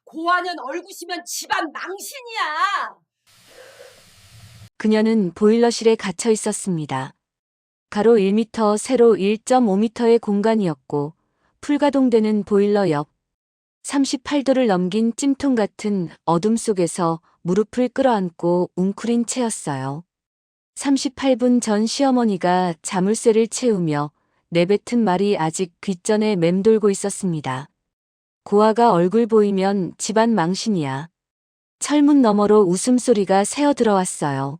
고환연 얼굴이면 집안 망신이야. 그녀는 보일러실에 갇혀 있었습니다. 가로 1m, 세로 1.5m의 공간이었고 풀가동되는 보일러 옆 38도를 넘긴 찜통 같은 어둠 속에서 무릎을 끌어안고 웅크린 채였어요. 38분 전 시어머니가 자물쇠를 채우며 내뱉은 말이 아직 귓전에 맴돌고 있었습니다. 고아가 얼굴 보이면 집안 망신이야. 철문 너머로 웃음소리가 새어 들어왔어요.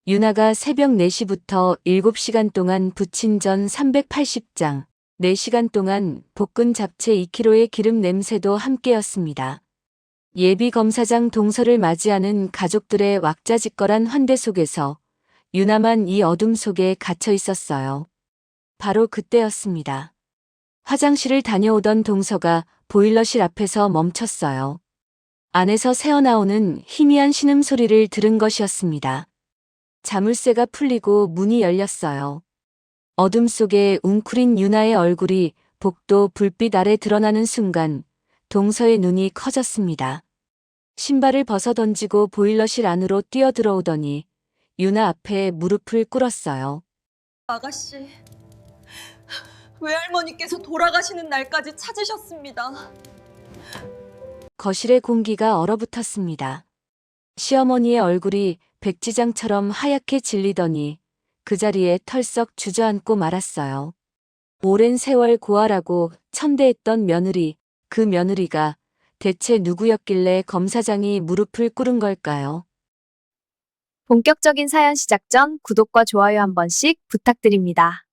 유나가 새벽 4시부터 7시간 동안 부친 전 380장, 4시간 동안 볶은 잡채 2kg의 기름 냄새도 함께였습니다. 예비 검사장 동서를 맞이하는 가족들의 왁자지껄한 환대 속에서 유나만 이 어둠 속에 갇혀 있었어요. 바로 그때였습니다. 화장실을 다녀오던 동서가 보일러실 앞에서 멈췄어요. 안에서 새어나오는 희미한 신음소리를 들은 것이었습니다. 자물쇠가 풀리고 문이 열렸어요. 어둠 속에 웅크린 유나의 얼굴이 복도 불빛 아래 드러나는 순간 동서의 눈이 커졌습니다. 신발을 벗어던지고 보일러실 안으로 뛰어들어오더니 유나 앞에 무릎을 꿇었어요. 아가씨, 외할머니께서 돌아가시는 날까지 찾으셨습니다. 거실의 공기가 얼어붙었습니다. 시어머니의 얼굴이 백지장처럼 하얗게 질리더니 그 자리에 털썩 주저앉고 말았어요. 오랜 세월 고아라고 천대했던 며느리, 그 며느리가 대체 누구였길래 검사장이 무릎을 꿇은 걸까요? 본격적인 사연 시작 전 구독과 좋아요 한 번씩 부탁드립니다.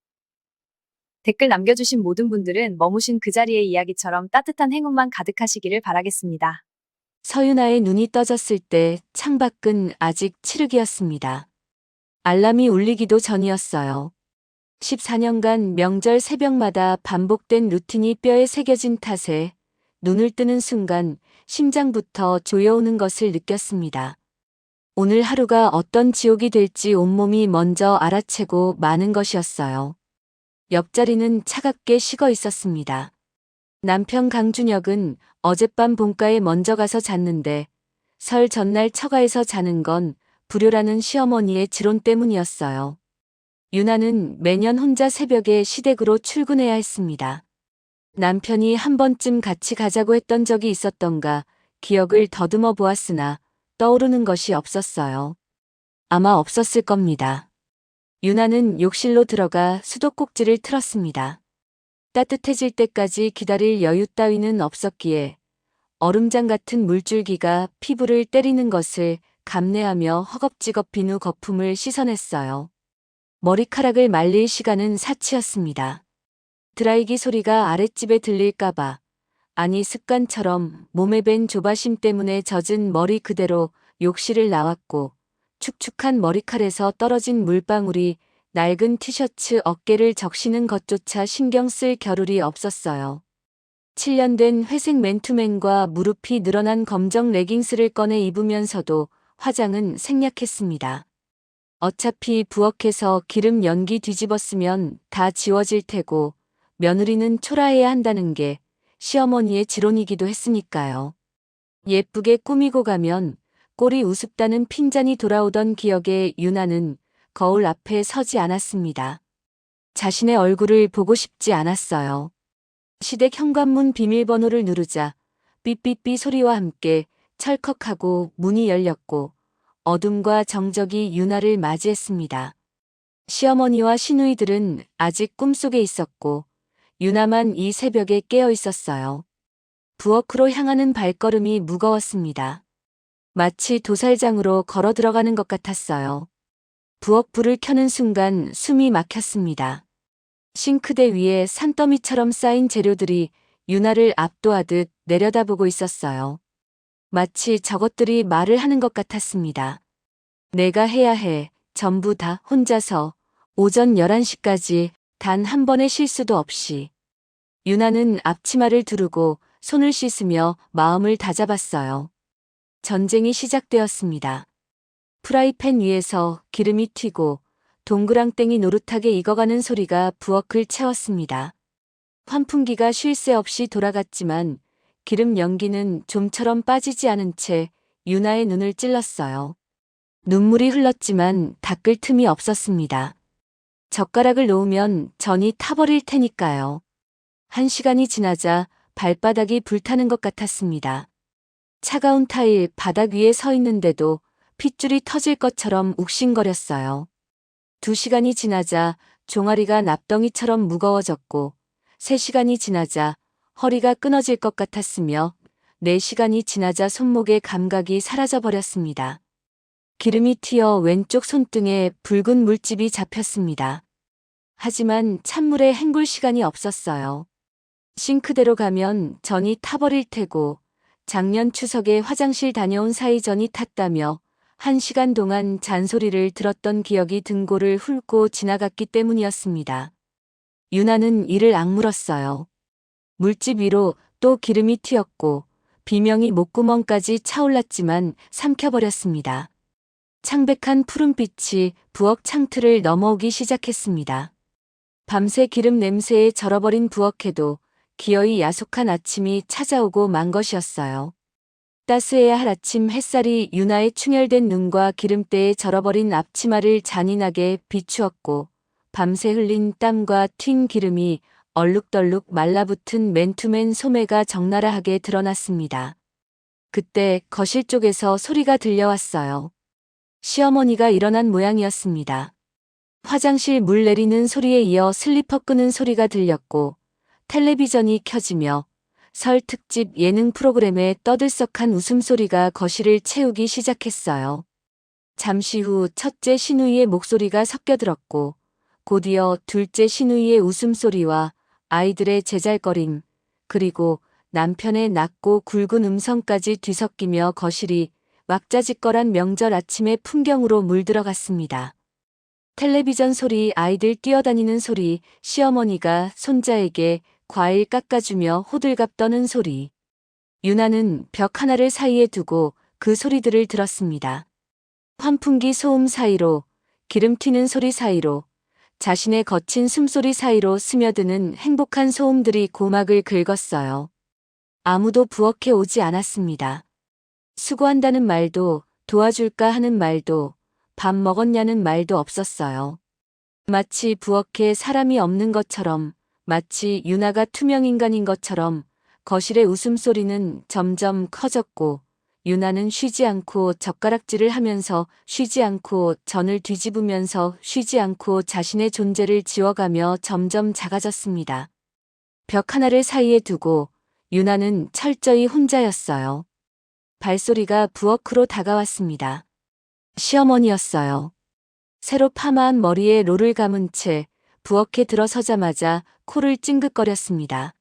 댓글 남겨주신 모든 분들은 머무신 그 자리의 이야기처럼 따뜻한 행운만 가득하시기를 바라겠습니다. 서윤아의 눈이 떠졌을 때 창밖은 아직 칠흑이었습니다. 알람이 울리기도 전이었어요. 14년간 명절 새벽마다 반복된 루틴이 뼈에 새겨진 탓에 눈을 뜨는 순간 심장부터 조여오는 것을 느꼈습니다. 오늘 하루가 어떤 지옥이 될지 온몸이 먼저 알아채고 마는 것이었어요. 옆자리는 차갑게 식어 있었습니다. 남편 강준혁은 어젯밤 본가에 먼저 가서 잤는데 설 전날 처가에서 자는 건 불효라는 시어머니의 지론 때문이었어요. 유나는 매년 혼자 새벽에 시댁으로 출근해야 했습니다. 남편이 한 번쯤 같이 가자고 했던 적이 있었던가 기억을 더듬어 보았으나 떠오르는 것이 없었어요. 아마 없었을 겁니다. 유나는 욕실로 들어가 수도꼭지를 틀었습니다. 따뜻해질 때까지 기다릴 여유 따위는 없었기에 얼음장 같은 물줄기가 피부를 때리는 것을 감내하며 허겁지겁 비누 거품을 씻어냈어요. 머리카락을 말릴 시간은 사치였습니다. 드라이기 소리가 아랫집에 들릴까봐, 아니 습관처럼 몸에 밴 조바심 때문에 젖은 머리 그대로 욕실을 나왔고 축축한 머리칼에서 떨어진 물방울이 낡은 티셔츠 어깨를 적시는 것조차 신경 쓸 겨를이 없었어요. 7년 된 회색 맨투맨과 무릎이 늘어난 검정 레깅스를 꺼내 입으면서도 화장은 생략했습니다. 어차피 부엌에서 기름 연기 뒤집었으면 다 지워질 테고 며느리는 초라해야 한다는 게 시어머니의 지론이기도 했으니까요. 예쁘게 꾸미고 가면 꼴이 우습다는 핀잔이 돌아오던 기억에 유나는 거울 앞에 서지 않았습니다. 자신의 얼굴을 보고 싶지 않았어요. 시댁 현관문 비밀번호를 누르자 삐삐삐 소리와 함께 철컥하고 문이 열렸고 어둠과 정적이 유나를 맞이했습니다. 시어머니와 시누이들은 아직 꿈속에 있었고 유나만 이 새벽에 깨어 있었어요. 부엌으로 향하는 발걸음이 무거웠습니다. 마치 도살장으로 걸어 들어가는 것 같았어요. 부엌 불을 켜는 순간 숨이 막혔습니다. 싱크대 위에 산더미처럼 쌓인 재료들이 유나를 압도하듯 내려다보고 있었어요. 마치 저것들이 말을 하는 것 같았습니다. 내가 해야 해. 전부 다 혼자서 오전 11시까지 단 한 번의 실수도 없이. 유나는 앞치마를 두르고 손을 씻으며 마음을 다잡았어요. 전쟁이 시작되었습니다. 프라이팬 위에서 기름이 튀고 동그랑땡이 노릇하게 익어가는 소리가 부엌을 채웠습니다. 환풍기가 쉴 새 없이 돌아갔지만 기름 연기는 좀처럼 빠지지 않은 채 유나의 눈을 찔렀어요. 눈물이 흘렀지만 닦을 틈이 없었습니다. 젓가락을 놓으면 전이 타버릴 테니까요. 1시간이 지나자 발바닥이 불타는 것 같았습니다. 차가운 타일 바닥 위에 서 있는데도 핏줄이 터질 것처럼 욱신거렸어요. 2시간이 지나자 종아리가 납덩이처럼 무거워졌고 3시간이 지나자 허리가 끊어질 것 같았으며 4시간이 지나자 손목의 감각이 사라져버렸습니다. 기름이 튀어 왼쪽 손등에 붉은 물집이 잡혔습니다. 하지만 찬물에 헹굴 시간이 없었어요. 싱크대로 가면 전이 타버릴 테고 작년 추석에 화장실 다녀온 사이 전이 탔다며 1시간 동안 잔소리를 들었던 기억이 등골을 훑고 지나갔기 때문이었습니다. 유나는 이를 악물었어요. 물집 위로 또 기름이 튀었고 비명이 목구멍까지 차올랐지만 삼켜버렸습니다. 창백한 푸른빛이 부엌 창틀을 넘어오기 시작했습니다. 밤새 기름 냄새에 절어버린 부엌에도 기어이 야속한 아침이 찾아오고 만 것이었어요. 따스해야 할 아침 햇살이 유나의 충혈된 눈과 기름때에 절어버린 앞치마를 잔인하게 비추었고 밤새 흘린 땀과 튄 기름이 얼룩덜룩 말라붙은 맨투맨 소매가 적나라하게 드러났습니다. 그때 거실 쪽에서 소리가 들려왔어요. 시어머니가 일어난 모양이었습니다. 화장실 물 내리는 소리에 이어 슬리퍼 끄는 소리가 들렸고 텔레비전이 켜지며 설 특집 예능 프로그램의 떠들썩한 웃음소리가 거실을 채우기 시작했어요. 잠시 후 첫째 시누이의 목소리가 섞여들었고 곧이어 둘째 시누이의 웃음소리와 아이들의 제잘거림 그리고 남편의 낮고 굵은 음성까지 뒤섞이며 거실이 왁자지껄한 명절 아침의 풍경으로 물들어갔습니다. 텔레비전 소리, 아이들 뛰어다니는 소리, 시어머니가 손자에게 과일 깎아주며 호들갑 떠는 소리. 유나는 벽 하나를 사이에 두고 그 소리들을 들었습니다. 환풍기 소음 사이로, 기름 튀는 소리 사이로, 자신의 거친 숨소리 사이로 스며드는 행복한 소음들이 고막을 긁었어요. 아무도 부엌에 오지 않았습니다. 수고한다는 말도, 도와줄까 하는 말도, 밥 먹었냐는 말도 없었어요. 마치 부엌에 사람이 없는 것처럼, 마치 유나가 투명인간인 것처럼 거실의 웃음소리는 점점 커졌고 유나는 쉬지 않고 젓가락질을 하면서 쉬지 않고 전을 뒤집으면서 쉬지 않고 자신의 존재를 지워가며 점점 작아졌습니다. 벽 하나를 사이에 두고 유나는 철저히 혼자였어요. 발소리가 부엌으로 다가왔습니다. 시어머니였어요. 새로 파마한 머리에 롤을 감은 채 부엌에 들어서자마자 코를 찡긋거렸습니다.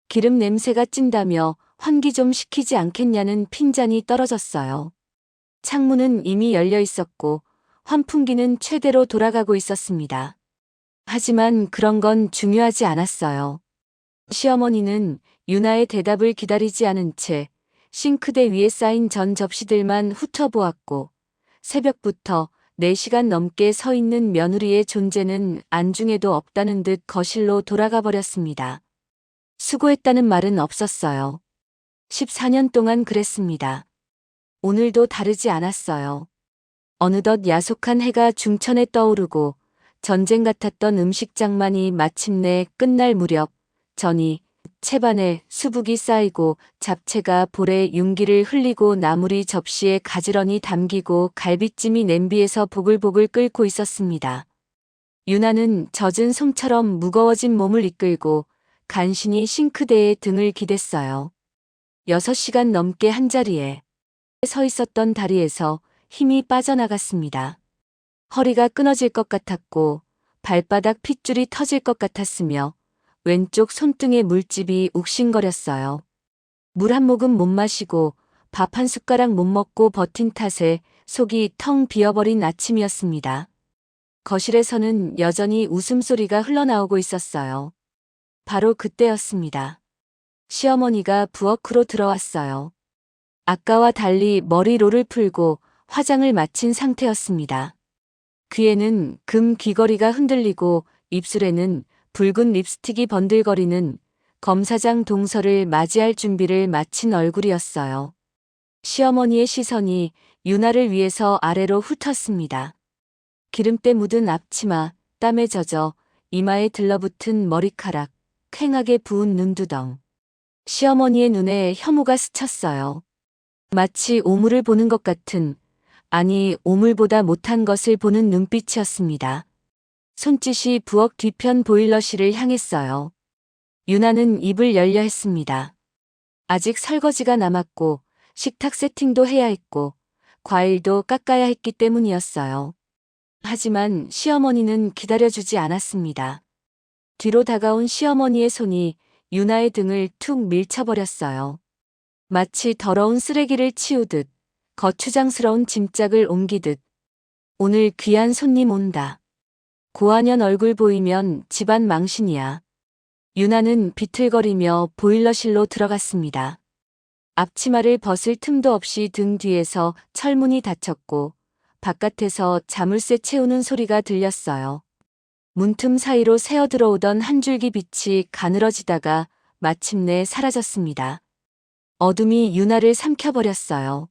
기름 냄새가 찐다며 환기 좀 시키지 않겠냐는 핀잔이 떨어졌어요. 창문은 이미 열려 있었고 환풍기는 최대로 돌아가고 있었습니다. 하지만 그런 건 중요하지 않았어요. 시어머니는 유나의 대답을 기다리지 않은 채 싱크대 위에 쌓인 전 접시들만 훑어보았고 새벽부터 4시간 넘게 서 있는 며느리의 존재는 안중에도 없다는 듯 거실로 돌아가 버렸습니다. 수고했다는 말은 없었어요. 14년 동안 그랬습니다. 오늘도 다르지 않았어요. 어느덧 야속한 해가 중천에 떠오르고 전쟁 같았던 음식장만이 마침내 끝날 무렵 전이 채반에 수북이 쌓이고 잡채가 볼에 윤기를 흘리고 나물이 접시에 가지런히 담기고 갈비찜이 냄비에서 보글보글 끓고 있었습니다. 유나는 젖은 솜처럼 무거워진 몸을 이끌고 간신히 싱크대에 등을 기댔어요. 6시간 넘게 한자리에 서 있었던 다리에서 힘이 빠져나갔습니다. 허리가 끊어질 것 같았고 발바닥 핏줄이 터질 것 같았으며 왼쪽 손등의 물집이 욱신거렸어요. 물 한 모금 못 마시고 밥 한 숟가락 못 먹고 버틴 탓에 속이 텅 비어버린 아침이었습니다. 거실에서는 여전히 웃음소리가 흘러나오고 있었어요. 바로 그때였습니다. 시어머니가 부엌으로 들어왔어요. 아까와 달리 머리롤을 풀고 화장을 마친 상태였습니다. 귀에는 금 귀걸이가 흔들리고 입술에는 붉은 립스틱이 번들거리는 검사장 동서를 맞이할 준비를 마친 얼굴이었어요. 시어머니의 시선이 유나를 위해서 아래로 훑었습니다. 기름때 묻은 앞치마, 땀에 젖어 이마에 들러붙은 머리카락, 퀭하게 부은 눈두덩. 시어머니의 눈에 혐오가 스쳤어요. 마치 오물을 보는 것 같은, 아니 오물보다 못한 것을 보는 눈빛이었습니다. 손짓이 부엌 뒤편 보일러실을 향했어요. 유나는 입을 열려 했습니다. 아직 설거지가 남았고 식탁 세팅도 해야 했고 과일도 깎아야 했기 때문이었어요. 하지만 시어머니는 기다려주지 않았습니다. 뒤로 다가온 시어머니의 손이 유나의 등을 툭 밀쳐버렸어요. 마치 더러운 쓰레기를 치우듯 거추장스러운 짐짝을 옮기듯. 오늘 귀한 손님 온다. 고한연 얼굴 보이면 집안 망신이야. 유나는 비틀거리며 보일러실로 들어갔습니다. 앞치마를 벗을 틈도 없이 등 뒤에서 철문이 닫혔고 바깥에서 자물쇠 채우는 소리가 들렸어요. 문틈 사이로 새어 들어오던 한 줄기 빛이 가늘어지다가 마침내 사라졌습니다. 어둠이 유나를 삼켜버렸어요.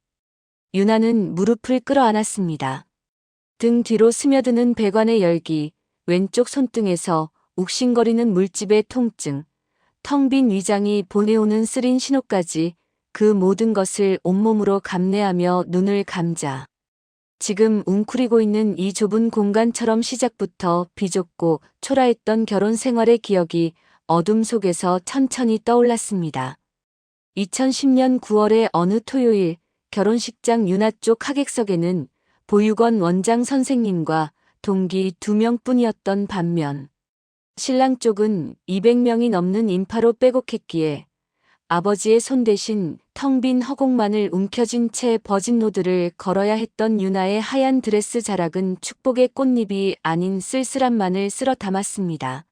유나는 무릎을 끌어안았습니다. 등 뒤로 스며드는 배관의 열기, 왼쪽 손등에서 욱신거리는 물집의 통증, 텅 빈 위장이 보내오는 쓰린 신호까지 그 모든 것을 온몸으로 감내하며 눈을 감자. 지금 웅크리고 있는 이 좁은 공간처럼 시작부터 비좁고 초라했던 결혼 생활의 기억이 어둠 속에서 천천히 떠올랐습니다. 2010년 9월의 어느 토요일 결혼식장 유나 쪽 하객석에는 보육원 원장 선생님과 동기 2명뿐이었던 반면 신랑 쪽은 200명이 넘는 인파로 빼곡했기에 아버지의 손 대신 텅 빈 허공만을 움켜쥔 채 버진 로드를 걸어야 했던 유나의 하얀 드레스 자락은 축복의 꽃잎이 아닌 쓸쓸함만을 쓸어 담았습니다.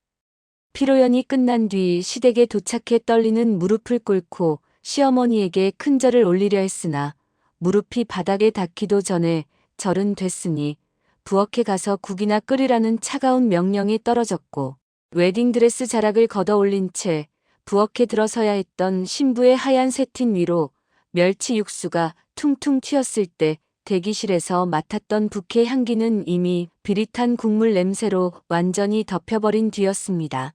피로연이 끝난 뒤 시댁에 도착해 떨리는 무릎을 꿇고 시어머니에게 큰 절을 올리려 했으나 무릎이 바닥에 닿기도 전에 절은 됐으니 부엌에 가서 국이나 끓이라는 차가운 명령이 떨어졌고 웨딩드레스 자락을 걷어 올린 채 부엌에 들어서야 했던 신부의 하얀 세틴 위로 멸치 육수가 퉁퉁 튀었을 때 대기실에서 맡았던 부케 향기는 이미 비릿한 국물 냄새로 완전히 덮여버린 뒤였습니다.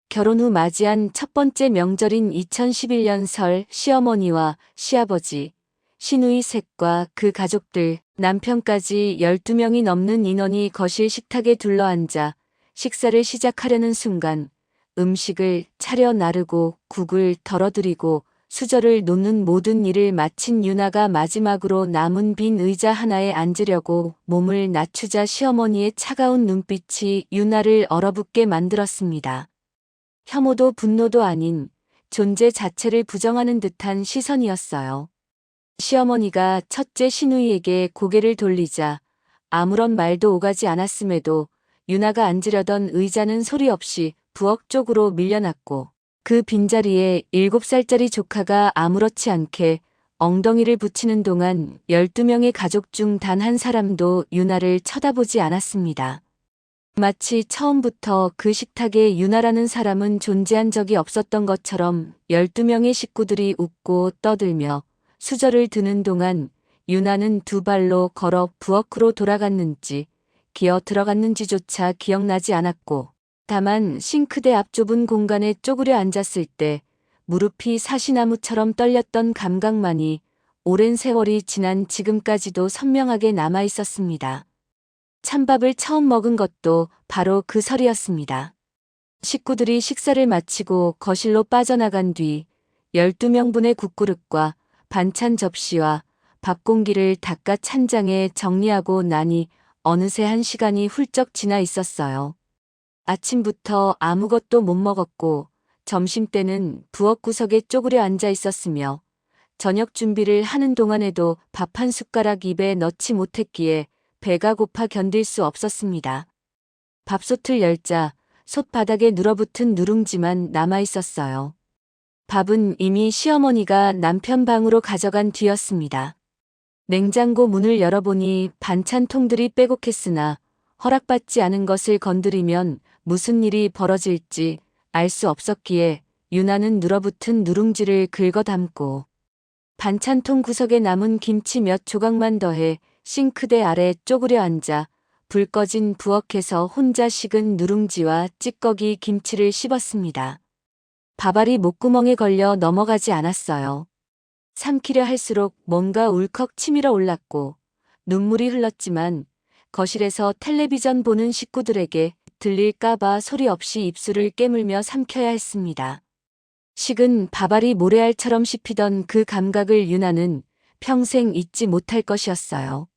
결혼 후 맞이한 첫 번째 명절인 2011년 설 시어머니와 시아버지, 시누이 셋과 그 가족들, 남편까지 12명이 넘는 인원이 거실 식탁에 둘러앉아 식사를 시작하려는 순간 음식을 차려 나르고 국을 덜어드리고 수저를 놓는 모든 일을 마친 유나가 마지막으로 남은 빈 의자 하나에 앉으려고 몸을 낮추자 시어머니의 차가운 눈빛이 유나를 얼어붙게 만들었습니다. 혐오도 분노도 아닌 존재 자체를 부정하는 듯한 시선이었어요. 시어머니가 첫째 시누이에게 고개를 돌리자 아무런 말도 오가지 않았음에도 유나가 앉으려던 의자는 소리 없이 부엌 쪽으로 밀려났고 그 빈자리에 7살짜리 조카가 아무렇지 않게 엉덩이를 붙이는 동안 12명의 가족 중 단 한 사람도 유나를 쳐다보지 않았습니다. 마치 처음부터 그 식탁에 유나라는 사람은 존재한 적이 없었던 것처럼 12명의 식구들이 웃고 떠들며 수저를 드는 동안 유나는 두 발로 걸어 부엌으로 돌아갔는지 기어 들어갔는지조차 기억나지 않았고 다만 싱크대 앞 좁은 공간에 쪼그려 앉았을 때 무릎이 사시나무처럼 떨렸던 감각만이 오랜 세월이 지난 지금까지도 선명하게 남아 있었습니다. 찬밥을 처음 먹은 것도 바로 그 설이었습니다. 식구들이 식사를 마치고 거실로 빠져나간 뒤 12명분의 국그릇과 반찬 접시와 밥 공기를 닦아 찬장에 정리하고 나니 어느새 1시간이 훌쩍 지나 있었어요. 아침부터 아무것도 못 먹었고 점심때는 부엌 구석에 쪼그려 앉아 있었으며 저녁 준비를 하는 동안에도 밥 한 숟가락 입에 넣지 못했기에 배가 고파 견딜 수 없었습니다. 밥솥을 열자 솥바닥에 눌어붙은 누룽지만 남아 있었어요. 밥은 이미 시어머니가 남편 방으로 가져간 뒤였습니다. 냉장고 문을 열어보니 반찬통들이 빼곡했으나 허락받지 않은 것을 건드리면 무슨 일이 벌어질지 알 수 없었기에 유나는 눌어붙은 누룽지를 긁어 담고 반찬통 구석에 남은 김치 몇 조각만 더해 싱크대 아래 쪼그려 앉아 불 꺼진 부엌에서 혼자 식은 누룽지와 찌꺼기 김치를 씹었습니다. 밥알이 목구멍에 걸려 넘어가지 않았어요. 삼키려 할수록 뭔가 울컥 치밀어 올랐고 눈물이 흘렀지만 거실에서 텔레비전 보는 식구들에게 들릴까봐 소리 없이 입술을 깨물며 삼켜야 했습니다. 식은 밥알이 모래알처럼 씹히던 그 감각을 유나는 평생 잊지 못할 것이었어요.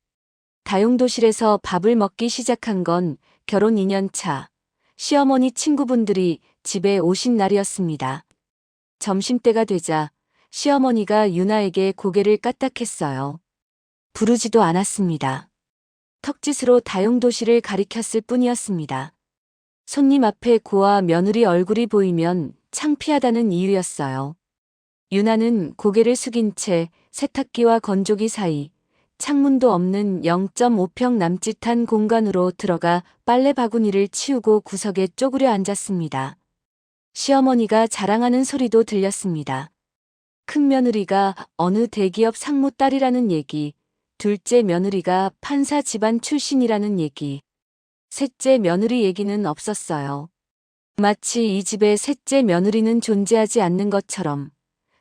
다용도실에서 밥을 먹기 시작한 건 결혼 2년 차, 시어머니 친구분들이 집에 오신 날이었습니다. 점심때가 되자 시어머니가 유나에게 고개를 까딱했어요. 부르지도 않았습니다. 턱짓으로 다용도실을 가리켰을 뿐이었습니다. 손님 앞에 고아 며느리 얼굴이 보이면 창피하다는 이유였어요. 유나는 고개를 숙인 채 세탁기와 건조기 사이 창문도 없는 0.5평 남짓한 공간으로 들어가 빨래 바구니를 치우고 구석에 쪼그려 앉았습니다. 시어머니가 자랑하는 소리도 들렸습니다. 큰며느리가 어느 대기업 상무 딸이라는 얘기, 둘째 며느리가 판사 집안 출신이라는 얘기, 셋째 며느리 얘기는 없었어요. 마치 이 집에 셋째 며느리는 존재하지 않는 것처럼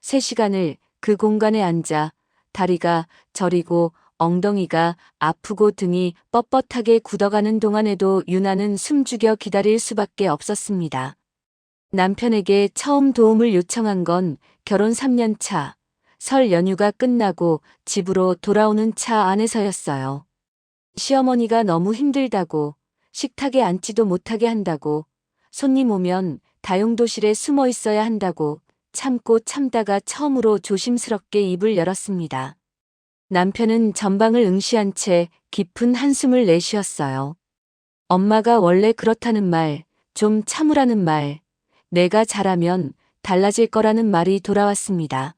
3시간을 그 공간에 앉아 다리가 저리고 엉덩이가 아프고 등이 뻣뻣하게 굳어가는 동안에도 유나는 숨죽여 기다릴 수밖에 없었습니다. 남편에게 처음 도움을 요청한 건 결혼 3년 차, 설 연휴가 끝나고 집으로 돌아오는 차 안에서였어요. 시어머니가 너무 힘들다고, 식탁에 앉지도 못하게 한다고, 손님 오면 다용도실에 숨어 있어야 한다고 참고 참다가 처음으로 조심스럽게 입을 열었습니다. 남편은 전방을 응시한 채 깊은 한숨을 내쉬었어요. 엄마가 원래 그렇다는 말, 좀 참으라는 말, 내가 잘하면 달라질 거라는 말이 돌아왔습니다.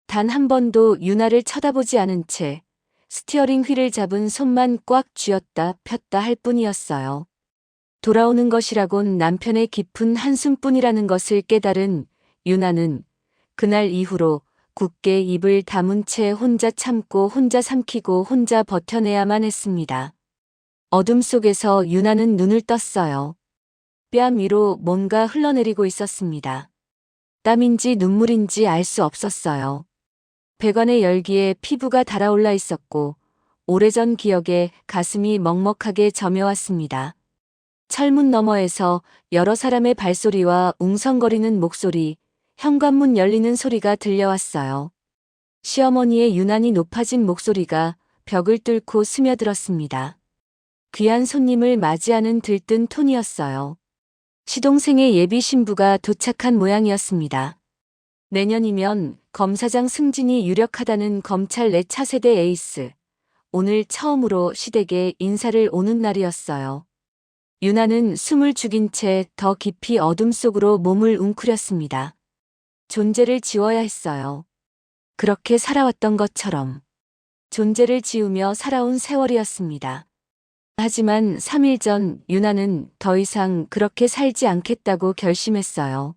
단 한 번도 유나를 쳐다보지 않은 채 스티어링 휠을 잡은 손만 꽉 쥐었다 폈다 할 뿐이었어요. 돌아오는 것이라곤 남편의 깊은 한숨뿐이라는 것을 깨달은 유나는 그날 이후로 굳게 입을 다문 채 혼자 참고 혼자 삼키고 혼자 버텨내야만 했습니다. 어둠 속에서 유나는 눈을 떴어요. 뺨 위로 뭔가 흘러내리고 있었습니다. 땀인지 눈물인지 알 수 없었어요. 배관의 열기에 피부가 달아올라 있었고 오래전 기억에 가슴이 먹먹하게 저며왔습니다. 철문 너머에서 여러 사람의 발소리와 웅성거리는 목소리, 현관문 열리는 소리가 들려왔어요. 시어머니의 유난히 높아진 목소리가 벽을 뚫고 스며들었습니다. 귀한 손님을 맞이하는 들뜬 톤이었어요. 시동생의 예비 신부가 도착한 모양이었습니다. 내년이면 검사장 승진이 유력하다는 검찰 내 차세대 에이스. 오늘 처음으로 시댁에 인사를 오는 날이었어요. 유나는 숨을 죽인 채 더 깊이 어둠 속으로 몸을 웅크렸습니다. 존재를 지워야 했어요. 그렇게 살아왔던 것처럼. 존재를 지우며 살아온 세월이었습니다. 하지만 3일 전 유나는 더 이상 그렇게 살지 않겠다고 결심했어요.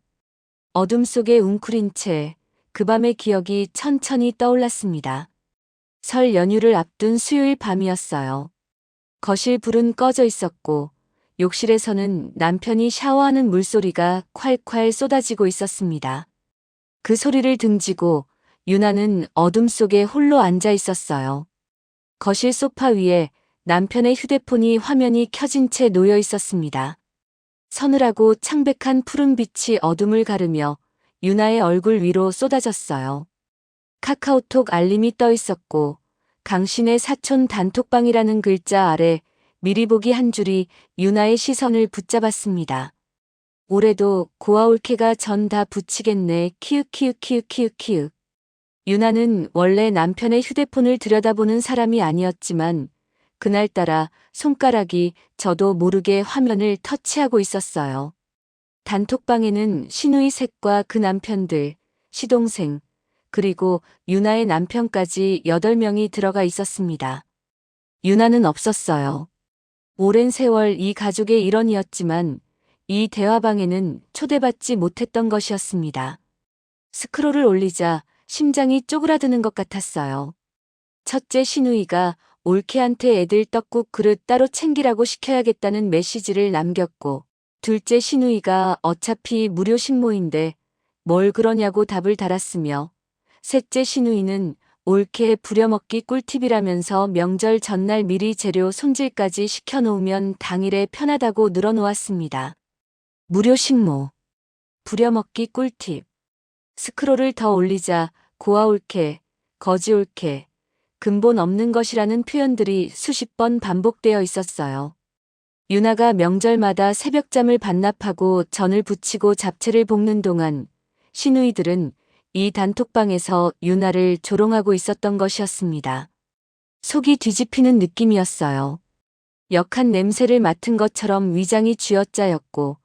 어둠 속에 웅크린 채 그 밤의 기억이 천천히 떠올랐습니다. 설 연휴를 앞둔 수요일 밤이었어요. 거실 불은 꺼져 있었고 욕실에서는 남편이 샤워하는 물소리가 콸콸 쏟아지고 있었습니다. 그 소리를 등지고 유나는 어둠 속에 홀로 앉아 있었어요. 거실 소파 위에 남편의 휴대폰이 화면이 켜진 채 놓여 있었습니다. 서늘하고 창백한 푸른빛이 어둠을 가르며 유나의 얼굴 위로 쏟아졌어요. 카카오톡 알림이 떠 있었고 강신의 사촌 단톡방이라는 글자 아래 미리 보기 한 줄이 유나의 시선을 붙잡았습니다. 올해도 고아올케가 전 다 붙이겠네 키읔키읔키읔키읔키읔. 유나는 원래 남편의 휴대폰을 들여다보는 사람이 아니었지만 그날따라 손가락이 저도 모르게 화면을 터치하고 있었어요. 단톡방에는 신우이 셋과 그 남편들, 시동생, 그리고 유나의 남편까지 8명이 들어가 있었습니다. 유나는 없었어요. 오랜 세월 이 가족의 일원이었지만 이 대화방에는 초대받지 못했던 것이었습니다. 스크롤을 올리자 심장이 쪼그라드는 것 같았어요. 첫째 시누이가 올케한테 애들 떡국 그릇 따로 챙기라고 시켜야겠다는 메시지를 남겼고, 둘째 시누이가 어차피 무료 식모인데 뭘 그러냐고 답을 달았으며, 셋째 시누이는 올케 부려먹기 꿀팁이라면서 명절 전날 미리 재료 손질까지 시켜놓으면 당일에 편하다고 늘어놓았습니다. 무료 식모, 부려먹기 꿀팁. 스크롤을 더 올리자 고아올케, 거지올케, 근본 없는 것이라는 표현들이 수십 번 반복되어 있었어요. 유나가 명절마다 새벽잠을 반납하고 전을 부치고 잡채를 볶는 동안 시누이들은 이 단톡방에서 유나를 조롱하고 있었던 것이었습니다. 속이 뒤집히는 느낌이었어요. 역한 냄새를 맡은 것처럼 위장이 쥐어짜였고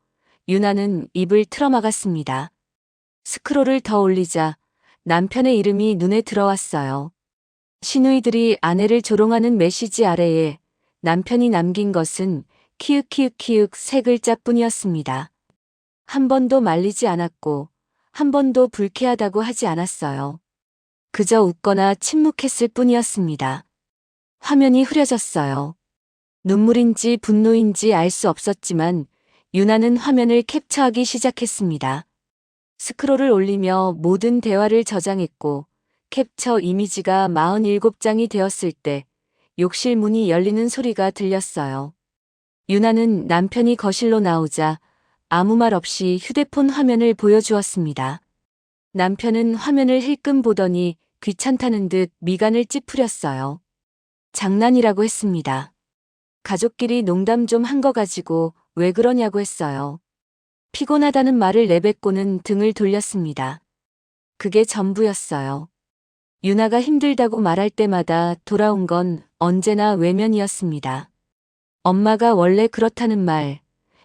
유나는 입을 틀어막았습니다. 스크롤을 더 올리자 남편의 이름이 눈에 들어왔어요. 시누이들이 아내를 조롱하는 메시지 아래에 남편이 남긴 것은 키읔키읔키읔 세 글자뿐이었습니다. 한 번도 말리지 않았고 한 번도 불쾌하다고 하지 않았어요. 그저 웃거나 침묵했을 뿐이었습니다. 화면이 흐려졌어요. 눈물인지 분노인지 알 수 없었지만 유나는 화면을 캡처하기 시작했습니다. 스크롤을 올리며 모든 대화를 저장했고 캡처 이미지가 47장이 되었을 때 욕실 문이 열리는 소리가 들렸어요. 유나는 남편이 거실로 나오자 아무 말 없이 휴대폰 화면을 보여주었습니다. 남편은 화면을 힐끔 보더니 귀찮다는 듯 미간을 찌푸렸어요. 장난이라고 했습니다. 가족끼리 농담 좀 한 거 가지고 왜 그러냐고 했어요. 피곤하다는 말을 내뱉고는 등을 돌렸습니다. 그게 전부였어요. 유나가 힘들다고 말할 때마다 돌아온 건 언제나 외면이었습니다. 엄마가 원래 그렇다는 말,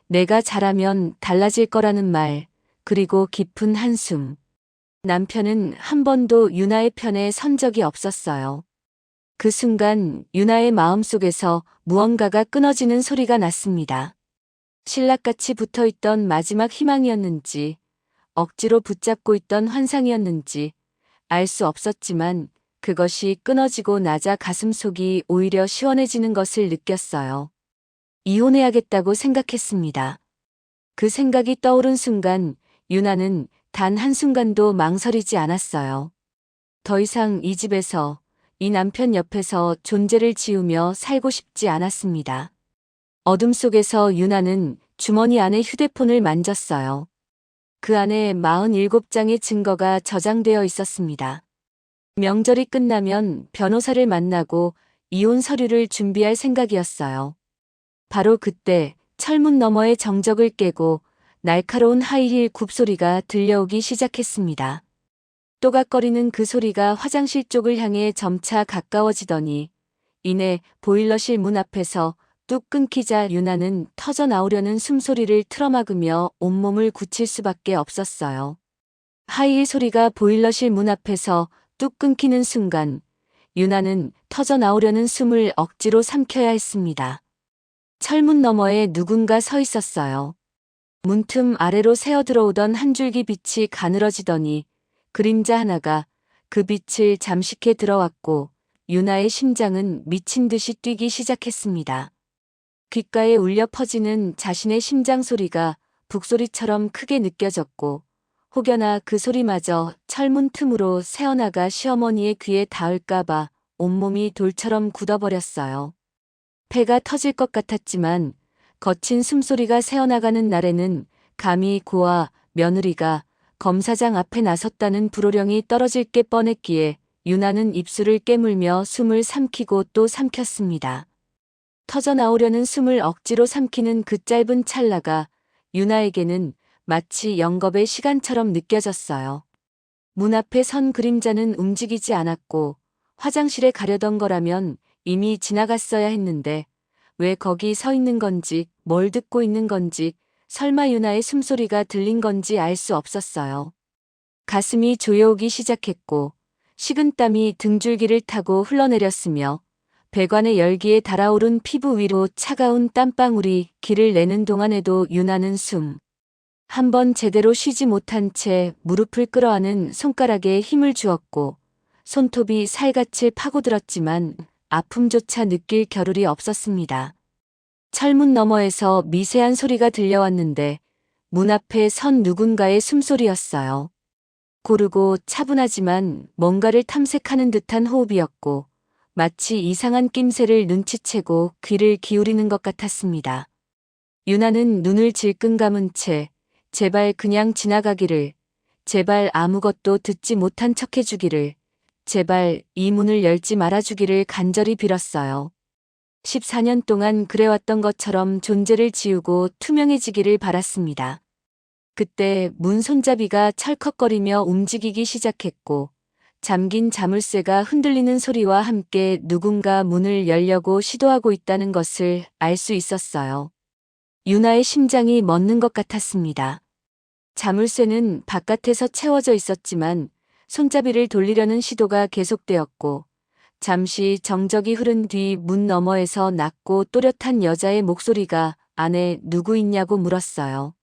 내가 잘하면 달라질 거라는 말, 그리고 깊은 한숨. 남편은 한 번도 유나의 편에 선 적이 없었어요. 그 순간 유나의 마음속에서 무언가가 끊어지는 소리가 났습니다. 신락같이 붙어있던 마지막 희망이었는지, 억지로 붙잡고 있던 환상이었는지 알 수 없었지만 그것이 끊어지고 나자 가슴속이 오히려 시원해지는 것을 느꼈어요. 이혼해야겠다고 생각했습니다. 그 생각이 떠오른 순간 유나는 단 한순간도 망설이지 않았어요. 더 이상 이 집에서 이 남편 옆에서 존재를 지우며 살고 싶지 않았습니다. 어둠 속에서 유나는 주머니 안에 휴대폰을 만졌어요. 그 안에 47장의 증거가 저장되어 있었습니다. 명절이 끝나면 변호사를 만나고 이혼 서류를 준비할 생각이었어요. 바로 그때 철문 너머의 정적을 깨고 날카로운 하이힐 굽소리가 들려오기 시작했습니다. 또각거리는 그 소리가 화장실 쪽을 향해 점차 가까워지더니 이내 보일러실 문 앞에서 뚝 끊기자 유나는 터져 나오려는 숨소리를 틀어막으며 온몸을 굳힐 수밖에 없었어요. 하이힐 소리가 보일러실 문 앞에서 뚝 끊기는 순간 유나는 터져 나오려는 숨을 억지로 삼켜야 했습니다. 철문 너머에 누군가 서 있었어요. 문틈 아래로 새어 들어오던 한 줄기 빛이 가늘어지더니 그림자 하나가 그 빛을 잠식해 들어왔고 유나의 심장은 미친 듯이 뛰기 시작했습니다. 귓가에 울려 퍼지는 자신의 심장 소리가 북소리처럼 크게 느껴졌고 혹여나 그 소리마저 철문 틈으로 새어나가 시어머니의 귀에 닿을까봐 온몸이 돌처럼 굳어버렸어요. 폐가 터질 것 같았지만 거친 숨소리가 새어나가는 날에는 감히 고아 며느리가 검사장 앞에 나섰다는 불호령이 떨어질 게 뻔했기에 유나는 입술을 깨물며 숨을 삼키고 또 삼켰습니다. 터져 나오려는 숨을 억지로 삼키는 그 짧은 찰나가 유나에게는 마치 영겁의 시간처럼 느껴졌어요. 문 앞에 선 그림자는 움직이지 않았고 화장실에 가려던 거라면 이미 지나갔어야 했는데 왜 거기 서 있는 건지 뭘 듣고 있는 건지 설마 유나의 숨소리가 들린 건지 알 수 없었어요. 가슴이 조여오기 시작했고 식은땀이 등줄기를 타고 흘러내렸으며 배관의 열기에 달아오른 피부 위로 차가운 땀방울이 길을 내는 동안에도 유나는 한 번 제대로 쉬지 못한 채 무릎을 끌어안은 손가락에 힘을 주었고 손톱이 살갗을 파고들었지만 아픔조차 느낄 겨를이 없었습니다. 철문 너머에서 미세한 소리가 들려왔는데 문 앞에 선 누군가의 숨소리였어요. 고르고 차분하지만 뭔가를 탐색하는 듯한 호흡이었고 마치 이상한 낌새를 눈치채고 귀를 기울이는 것 같았습니다. 유나는 눈을 질끈 감은 채 제발 그냥 지나가기를, 제발 아무것도 듣지 못한 척해주기를, 제발 이 문을 열지 말아주기를 간절히 빌었어요. 14년 동안 그래왔던 것처럼 존재를 지우고 투명해지기를 바랐습니다. 그때 문 손잡이가 철컥거리며 움직이기 시작했고 잠긴 자물쇠가 흔들리는 소리와 함께 누군가 문을 열려고 시도하고 있다는 것을 알 수 있었어요. 유나의 심장이 멎는 것 같았습니다. 자물쇠는 바깥에서 채워져 있었지만 손잡이를 돌리려는 시도가 계속되었고 잠시 정적이 흐른 뒤 문 너머에서 낮고 또렷한 여자의 목소리가 안에 누구 있냐고 물었어요.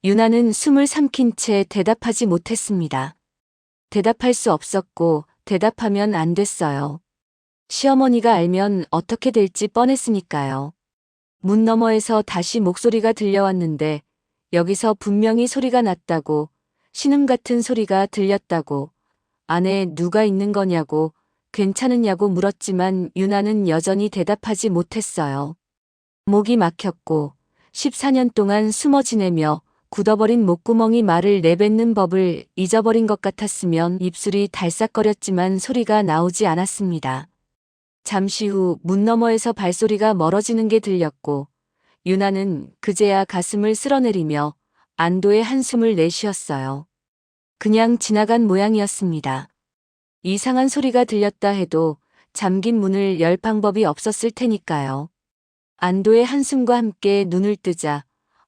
유나는 숨을 삼킨 채 대답하지 못했습니다. 대답할 수 없었고 대답하면 안 됐어요. 시어머니가 알면 어떻게 될지 뻔했으니까요. 문 너머에서 다시 목소리가 들려왔는데 여기서 분명히 소리가 났다고, 신음 같은 소리가 들렸다고, 안에 누가 있는 거냐고, 괜찮으냐고 물었지만 유나는 여전히 대답하지 못했어요. 목이 막혔고 14년 동안 숨어 지내며 굳어버린 목구멍이 말을 내뱉는 법을 잊어버린 것 같았으면 입술이 달싹거렸지만 소리가 나오지 않았습니다. 잠시 후 문 너머에서 발소리가 멀어지는 게 들렸고 유나는 그제야 가슴을 쓸어내리며 안도의 한숨을 내쉬었어요. 그냥 지나간 모양이었습니다. 이상한 소리가 들렸다 해도 잠긴 문을 열 방법이 없었을 테니까요. 안도의 한숨과 함께 눈을 뜨자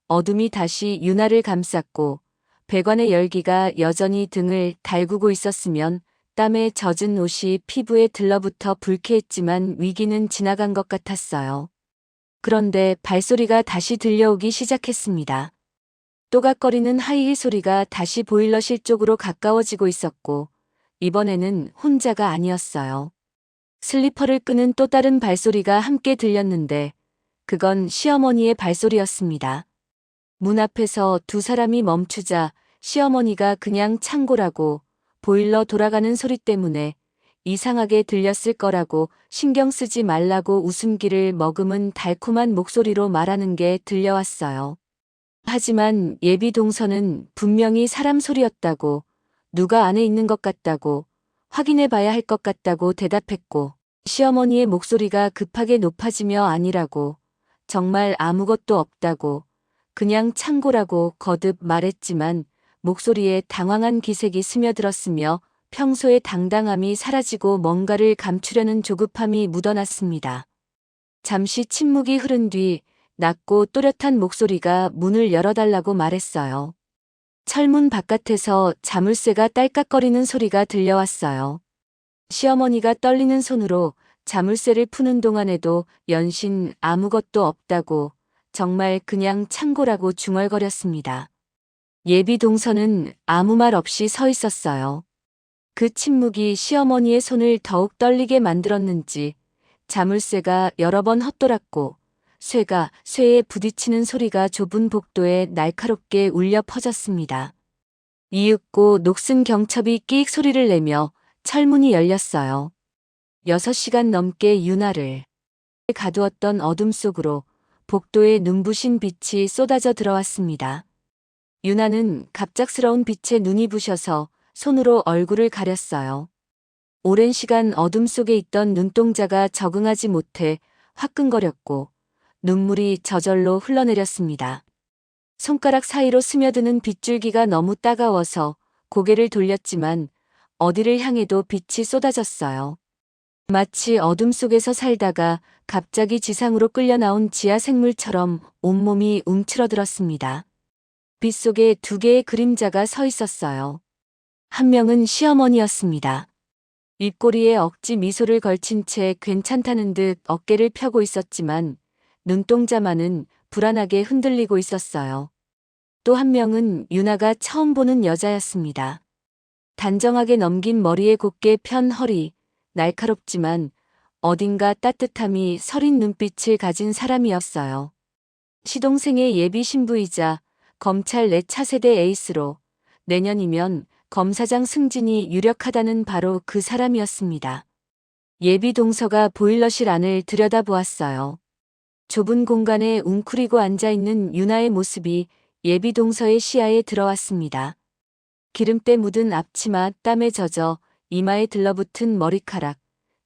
어둠이 다시 유나를 감쌌고 배관의 열기가 여전히 등을 달구고 있었으면 땀에 젖은 옷이 피부에 들러붙어 불쾌했지만 위기는 지나간 것 같았어요. 그런데 발소리가 다시 들려오기 시작했습니다. 또각거리는 하이힐 소리가 다시 보일러실 쪽으로 가까워지고 있었고 이번에는 혼자가 아니었어요. 슬리퍼를 끄는 또 다른 발소리가 함께 들렸는데 그건 시어머니의 발소리였습니다. 문 앞에서 두 사람이 멈추자 시어머니가 그냥 창고라고 보일러 돌아가는 소리 때문에 이상하게 들렸을 거라고 신경 쓰지 말라고 웃음기를 머금은 달콤한 목소리로 말하는 게 들려왔어요. 하지만 예비 동서는 분명히 사람 소리였다고, 누가 안에 있는 것 같다고, 확인해 봐야 할 것 같다고 대답했고 시어머니의 목소리가 급하게 높아지며 아니라고, 정말 아무것도 없다고, 그냥 창고라고 거듭 말했지만 목소리에 당황한 기색이 스며들었으며 평소의 당당함이 사라지고 뭔가를 감추려는 조급함이 묻어났습니다. 잠시 침묵이 흐른 뒤 낮고 또렷한 목소리가 문을 열어달라고 말했어요. 철문 바깥에서 자물쇠가 딸깍거리는 소리가 들려왔어요. 시어머니가 떨리는 손으로 자물쇠를 푸는 동안에도 연신 아무것도 없다고, 정말 그냥 창고라고 중얼거렸습니다. 예비 동서는 아무 말 없이 서 있었어요. 그 침묵이 시어머니의 손을 더욱 떨리게 만들었는지 자물쇠가 여러 번 헛돌았고 쇠가 쇠에 부딪히는 소리가 좁은 복도에 날카롭게 울려 퍼졌습니다. 이윽고 녹슨 경첩이 끼익 소리를 내며 철문이 열렸어요. 6시간 넘게 유나를 가두었던 어둠 속으로 복도에 눈부신 빛이 쏟아져 들어왔습니다. 유나는 갑작스러운 빛에 눈이 부셔서 손으로 얼굴을 가렸어요. 오랜 시간 어둠 속에 있던 눈동자가 적응하지 못해 화끈거렸고 눈물이 저절로 흘러내렸습니다. 손가락 사이로 스며드는 빗줄기가 너무 따가워서 고개를 돌렸지만 어디를 향해도 빛이 쏟아졌어요. 마치 어둠 속에서 살다가 갑자기 지상으로 끌려 나온 지하 생물처럼 온몸이 움츠러들었습니다. 빛 속에 두 개의 그림자가 서 있었어요. 한 명은 시어머니였습니다. 입꼬리에 억지 미소를 걸친 채 괜찮다는 듯 어깨를 펴고 있었지만 눈동자만은 불안하게 흔들리고 있었어요. 또 한 명은 유나가 처음 보는 여자였습니다. 단정하게 넘긴 머리에 곱게 편 허리, 날카롭지만 어딘가 따뜻함이 서린 눈빛을 가진 사람이었어요. 시동생의 예비 신부이자 검찰 내 차세대 에이스로 내년이면 검사장 승진이 유력하다는 바로 그 사람이었습니다. 예비 동서가 보일러실 안을 들여다보았어요. 좁은 공간에 웅크리고 앉아있는 유나의 모습이 예비 동서의 시야에 들어왔습니다. 기름때 묻은 앞치마 땀에 젖어 이마에 들러붙은 머리카락,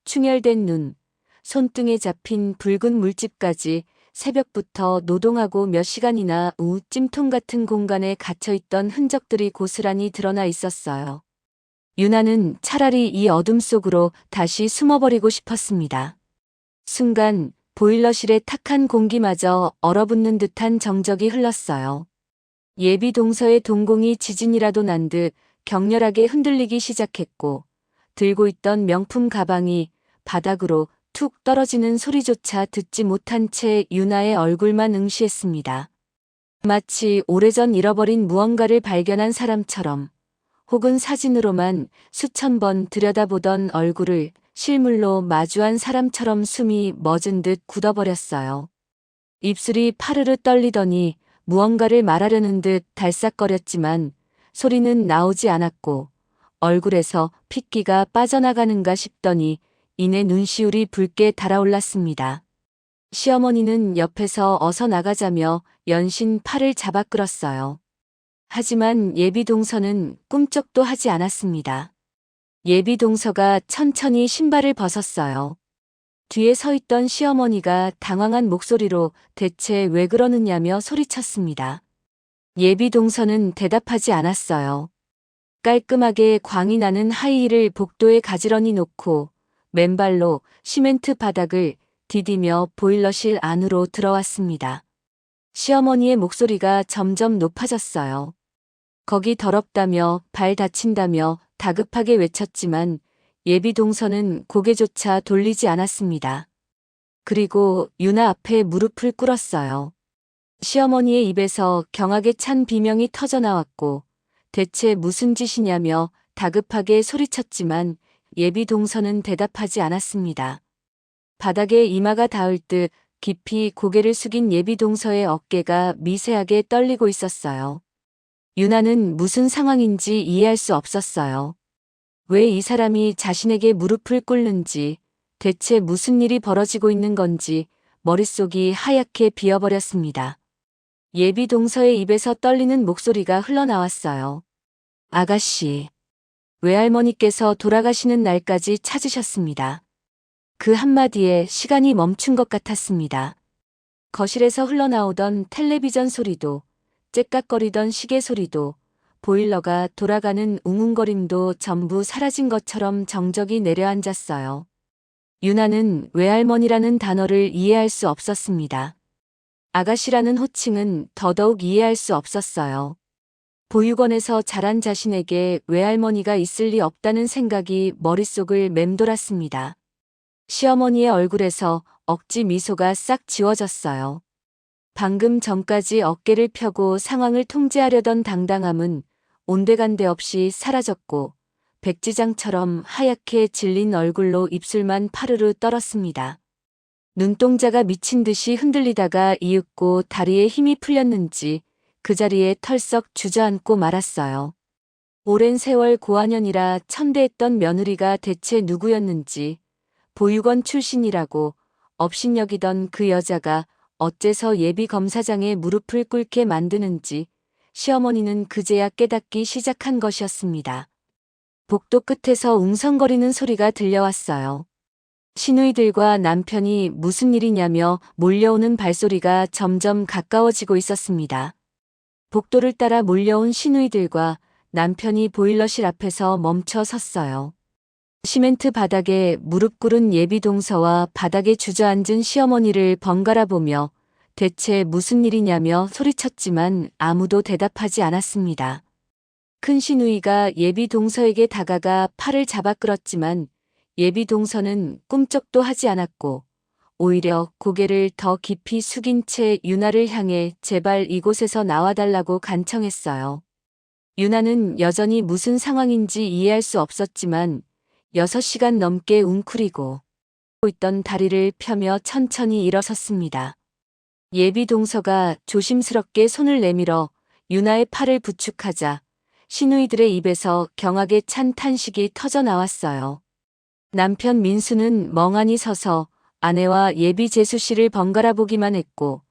충혈된 눈, 손등에 잡힌 붉은 물집까지 새벽부터 노동하고 몇 시간이나 찜통 같은 공간에 갇혀있던 흔적들이 고스란히 드러나 있었어요. 유나는 차라리 이 어둠 속으로 다시 숨어버리고 싶었습니다. 순간 보일러실의 탁한 공기마저 얼어붙는 듯한 정적이 흘렀어요. 예비 동서의 동공이 지진이라도 난 듯 격렬하게 흔들리기 시작했고 들고 있던 명품 가방이 바닥으로 툭 떨어지는 소리조차 듣지 못한 채 유나의 얼굴만 응시했습니다. 마치 오래전 잃어버린 무언가를 발견한 사람처럼 혹은 사진으로만 수천 번 들여다보던 얼굴을 실물로 마주한 사람처럼 숨이 멎은 듯 굳어버렸어요. 입술이 파르르 떨리더니 무언가를 말하려는 듯 달싹거렸지만 소리는 나오지 않았고 얼굴에서 핏기가 빠져나가는가 싶더니 이내 눈시울이 붉게 달아올랐습니다. 시어머니는 옆에서 어서 나가자며 연신 팔을 잡아 끌었어요. 하지만 예비 동서는 꿈쩍도 하지 않았습니다. 예비 동서가 천천히 신발을 벗었어요. 뒤에 서 있던 시어머니가 당황한 목소리로 대체 왜 그러느냐며 소리쳤습니다. 예비 동서는 대답하지 않았어요. 깔끔하게 광이 나는 하이힐을 복도에 가지런히 놓고 맨발로 시멘트 바닥을 디디며 보일러실 안으로 들어왔습니다. 시어머니의 목소리가 점점 높아졌어요. 거기 더럽다며 발 다친다며 다급하게 외쳤지만 예비 동서는 고개조차 돌리지 않았습니다. 그리고 유나 앞에 무릎을 꿇었어요. 시어머니의 입에서 경악에 찬 비명이 터져 나왔고 대체 무슨 짓이냐며 다급하게 소리쳤지만 예비 동서는 대답하지 않았습니다. 바닥에 이마가 닿을 듯 깊이 고개를 숙인 예비 동서의 어깨가 미세하게 떨리고 있었어요. 유나는 무슨 상황인지 이해할 수 없었어요. 왜 이 사람이 자신에게 무릎을 꿇는지, 대체 무슨 일이 벌어지고 있는 건지 머릿속이 하얗게 비어버렸습니다. 예비 동서의 입에서 떨리는 목소리가 흘러나왔어요. 아가씨, 외할머니께서 돌아가시는 날까지 찾으셨습니다. 그 한마디에 시간이 멈춘 것 같았습니다. 거실에서 흘러나오던 텔레비전 소리도, 째깍거리던 시계 소리도, 보일러가 돌아가는 웅웅거림도 전부 사라진 것처럼 정적이 내려앉았어요. 유나는 외할머니라는 단어를 이해할 수 없었습니다. 아가씨라는 호칭은 더더욱 이해할 수 없었어요. 보육원에서 자란 자신에게 외할머니가 있을 리 없다는 생각이 머릿속을 맴돌았습니다. 시어머니의 얼굴에서 억지 미소가 싹 지워졌어요. 방금 전까지 어깨를 펴고 상황을 통제하려던 당당함은 온데간데 없이 사라졌고 백지장처럼 하얗게 질린 얼굴로 입술만 파르르 떨었습니다. 눈동자가 미친 듯이 흔들리다가 이윽고 다리에 힘이 풀렸는지 그 자리에 털썩 주저앉고 말았어요. 오랜 세월 고아년이라 천대했던 며느리가 대체 누구였는지, 보육원 출신이라고 업신여기던 그 여자가 어째서 예비 검사장의 무릎을 꿇게 만드는지 시어머니는 그제야 깨닫기 시작한 것이었습니다. 복도 끝에서 웅성거리는 소리가 들려왔어요. 시누이들과 남편이 무슨 일이냐며 몰려오는 발소리가 점점 가까워지고 있었습니다. 복도를 따라 몰려온 시누이들과 남편이 보일러실 앞에서 멈춰 섰어요. 시멘트 바닥에 무릎 꿇은 예비 동서와 바닥에 주저앉은 시어머니를 번갈아 보며 대체 무슨 일이냐며 소리쳤지만 아무도 대답하지 않았습니다. 큰 시누이가 예비 동서에게 다가가 팔을 잡아 끌었지만 예비 동서는 꿈쩍도 하지 않았고 오히려 고개를 더 깊이 숙인 채 유나를 향해 제발 이곳에서 나와달라고 간청했어요. 유나는 여전히 무슨 상황인지 이해할 수 없었지만 6시간 넘게 웅크리고 있던 다리를 펴며 천천히 일어섰습니다. 예비 동서가 조심스럽게 손을 내밀어 유나의 팔을 부축하자 시누이들의 입에서 경악에 찬 탄식이 터져 나왔어요. 남편 민수는 멍하니 서서 아내와 예비 재수 씨를 번갈아 보기만 했고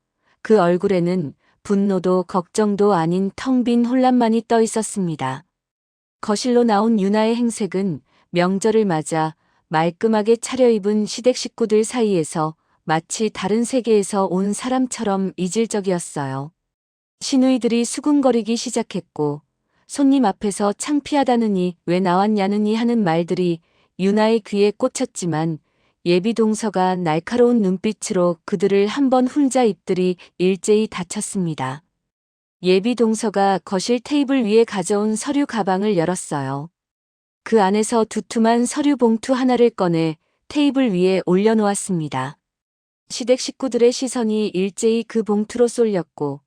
그 얼굴에는 분노도 걱정도 아닌 텅 빈 혼란만이 떠 있었습니다. 거실로 나온 유나의 행색은 명절을 맞아 말끔하게 차려입은 시댁 식구들 사이에서 마치 다른 세계에서 온 사람처럼 이질적이었어요. 시누이들이 수군거리기 시작했고 손님 앞에서 창피하다느니 왜 나왔냐느니 하는 말들이 유나의 귀에 꽂혔지만 예비 동서가 날카로운 눈빛으로 그들을 한번 훑자 입들이 일제히 닫혔습니다. 예비 동서가 거실 테이블 위에 가져온 서류 가방을 열었어요. 그 안에서 두툼한 서류 봉투 하나를 꺼내 테이블 위에 올려놓았습니다. 시댁 식구들의 시선이 일제히 그 봉투로 쏠렸고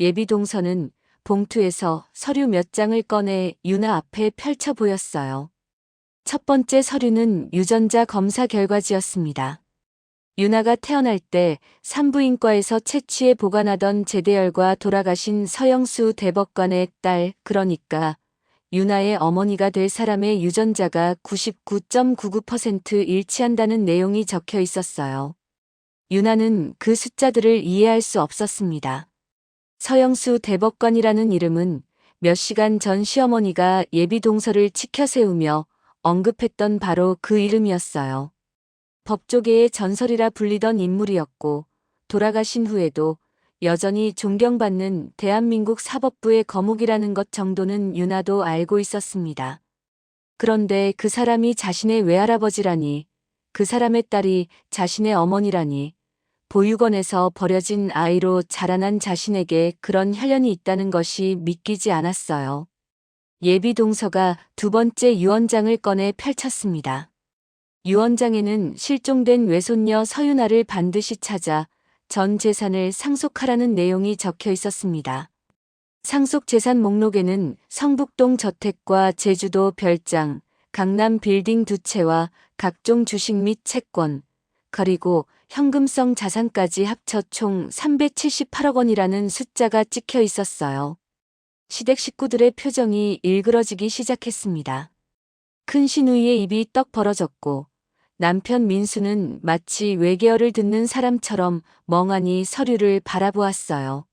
예비 동서는 봉투에서 서류 몇 장을 꺼내 유나 앞에 펼쳐 보였어요. 첫 번째 서류는 유전자 검사 결과지였습니다. 유나가 태어날 때 산부인과에서 채취해 보관하던 제대열과 돌아가신 서영수 대법관의 딸, 그러니까 유나의 어머니가 될 사람의 유전자가 99.99% 일치한다는 내용이 적혀 있었어요. 유나는 그 숫자들을 이해할 수 없었습니다. 서영수 대법관이라는 이름은 몇 시간 전 시어머니가 예비 동서를 치켜 세우며 언급했던 바로 그 이름이었어요. 법조계의 전설이라 불리던 인물이었고 돌아가신 후에도 여전히 존경받는 대한민국 사법부의 거목이라는 것 정도는 유나도 알고 있었습니다. 그런데 그 사람이 자신의 외할아버지라니, 그 사람의 딸이 자신의 어머니라니, 보육원에서 버려진 아이로 자라난 자신에게 그런 혈연이 있다는 것이 믿기지 않았어요. 예비 동서가 두 번째 유언장을 꺼내 펼쳤습니다. 유언장에는 실종된 외손녀 서윤아를 반드시 찾아 전 재산을 상속하라는 내용이 적혀 있었습니다. 상속 재산 목록에는 성북동 저택과 제주도 별장, 강남 빌딩 두 채와 각종 주식 및 채권, 그리고 현금성 자산까지 합쳐 총 378억 원이라는 숫자가 찍혀 있었어요. 시댁 식구들의 표정이 일그러지기 시작했습니다. 큰 시누이의 입이 떡 벌어졌고 남편 민수는 마치 외계어를 듣는 사람처럼 멍하니 서류를 바라보았어요.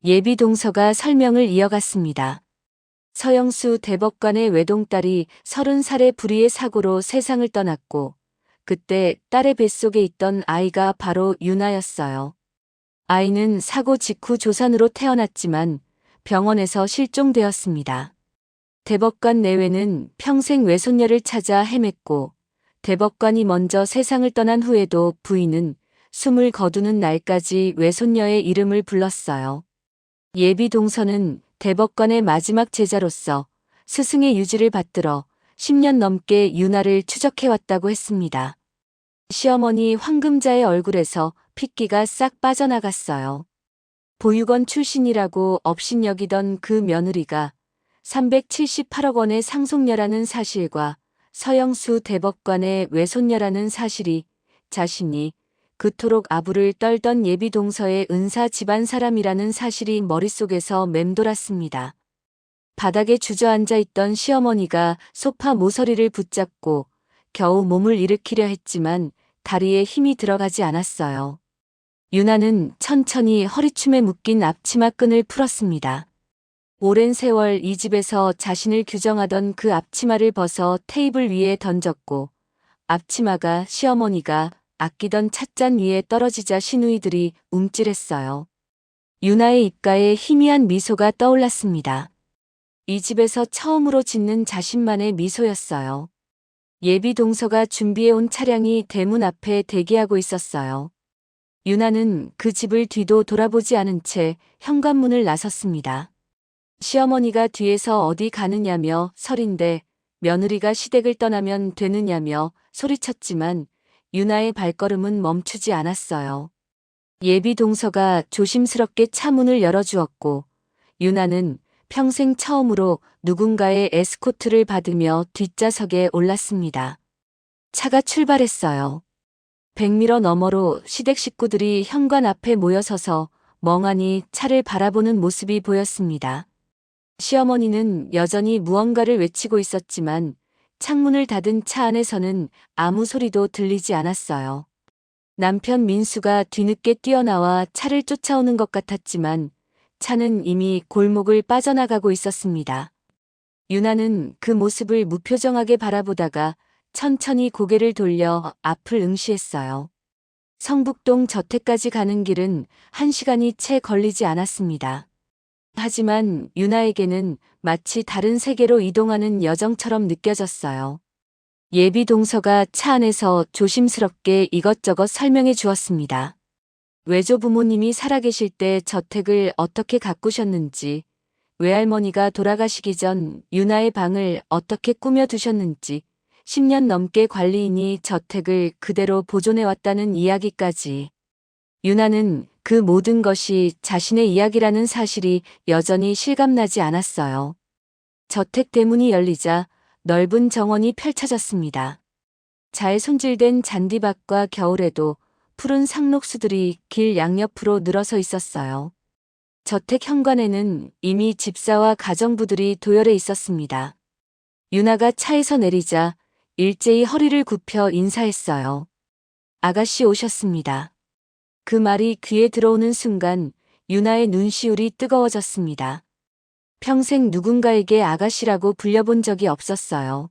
예비 동서가 설명을 이어갔습니다. 서영수 대법관의 외동딸이 30살의 불의의 사고로 세상을 떠났고 그때 딸의 뱃속에 있던 아이가 바로 유나였어요. 아이는 사고 직후 조산으로 태어났지만 병원에서 실종되었습니다. 대법관 내외는 평생 외손녀를 찾아 헤맸고 대법관이 먼저 세상을 떠난 후에도 부인은 숨을 거두는 날까지 외손녀의 이름을 불렀어요. 예비 동서는 대법관의 마지막 제자로서 스승의 유지를 받들어 10년 넘게 유나를 추적해왔다고 했습니다. 시어머니 황금자의 얼굴에서 핏기가 싹 빠져나갔어요. 보육원 출신이라고 업신여기던 그 며느리가 378억 원의 상속녀라는 사실과 서영수 대법관의 외손녀라는 사실이 자신이 그토록 아부를 떨던 예비 동서의 은사 집안 사람이라는 사실이 머릿속에서 맴돌았습니다. 바닥에 주저앉아 있던 시어머니가 소파 모서리를 붙잡고 겨우 몸을 일으키려 했지만 다리에 힘이 들어가지 않았어요. 유나는 천천히 허리춤에 묶인 앞치마 끈을 풀었습니다. 오랜 세월 이 집에서 자신을 규정하던 그 앞치마를 벗어 테이블 위에 던졌고 앞치마가 시어머니가 아끼던 찻잔 위에 떨어지자 시누이들이 움찔했어요. 유나의 입가에 희미한 미소가 떠올랐습니다. 이 집에서 처음으로 짓는 자신만의 미소였어요. 예비 동서가 준비해온 차량이 대문 앞에 대기하고 있었어요. 유나는 그 집을 뒤도 돌아보지 않은 채 현관문을 나섰습니다. 시어머니가 뒤에서 어디 가느냐며 설인데 며느리가 시댁을 떠나면 되느냐며 소리쳤지만 유나의 발걸음은 멈추지 않았어요. 예비 동서가 조심스럽게 차문을 열어주었고 유나는 평생 처음으로 누군가의 에스코트를 받으며 뒷좌석에 올랐습니다. 차가 출발했어요. 100m 너머로 시댁 식구들이 현관 앞에 모여서서 멍하니 차를 바라보는 모습이 보였습니다. 시어머니는 여전히 무언가를 외치고 있었지만 창문을 닫은 차 안에서는 아무 소리도 들리지 않았어요. 남편 민수가 뒤늦게 뛰어나와 차를 쫓아오는 것 같았지만 차는 이미 골목을 빠져나가고 있었습니다. 유나는 그 모습을 무표정하게 바라보다가 천천히 고개를 돌려 앞을 응시했어요. 성북동 저택까지 가는 길은 1시간이 채 걸리지 않았습니다. 하지만 유나에게는 마치 다른 세계로 이동하는 여정처럼 느껴졌어요. 예비 동서가 차 안에서 조심스럽게 이것저것 설명해 주었습니다. 외조 부모님이 살아계실 때 저택을 어떻게 가꾸셨는지, 외할머니가 돌아가시기 전 유나의 방을 어떻게 꾸며두셨는지, 10년 넘게 관리인이 저택을 그대로 보존해왔다는 이야기까지. 유나는 그 모든 것이 자신의 이야기라는 사실이 여전히 실감나지 않았어요. 저택 대문이 열리자 넓은 정원이 펼쳐졌습니다. 잘 손질된 잔디밭과 겨울에도 푸른 상록수들이 길 양옆으로 늘어서 있었어요. 저택 현관에는 이미 집사와 가정부들이 도열해 있었습니다. 유나가 차에서 내리자 일제히 허리를 굽혀 인사했어요. 아가씨 오셨습니다. 그 말이 귀에 들어오는 순간 유나의 눈시울이 뜨거워졌습니다. 평생 누군가에게 아가씨라고 불려본 적이 없었어요.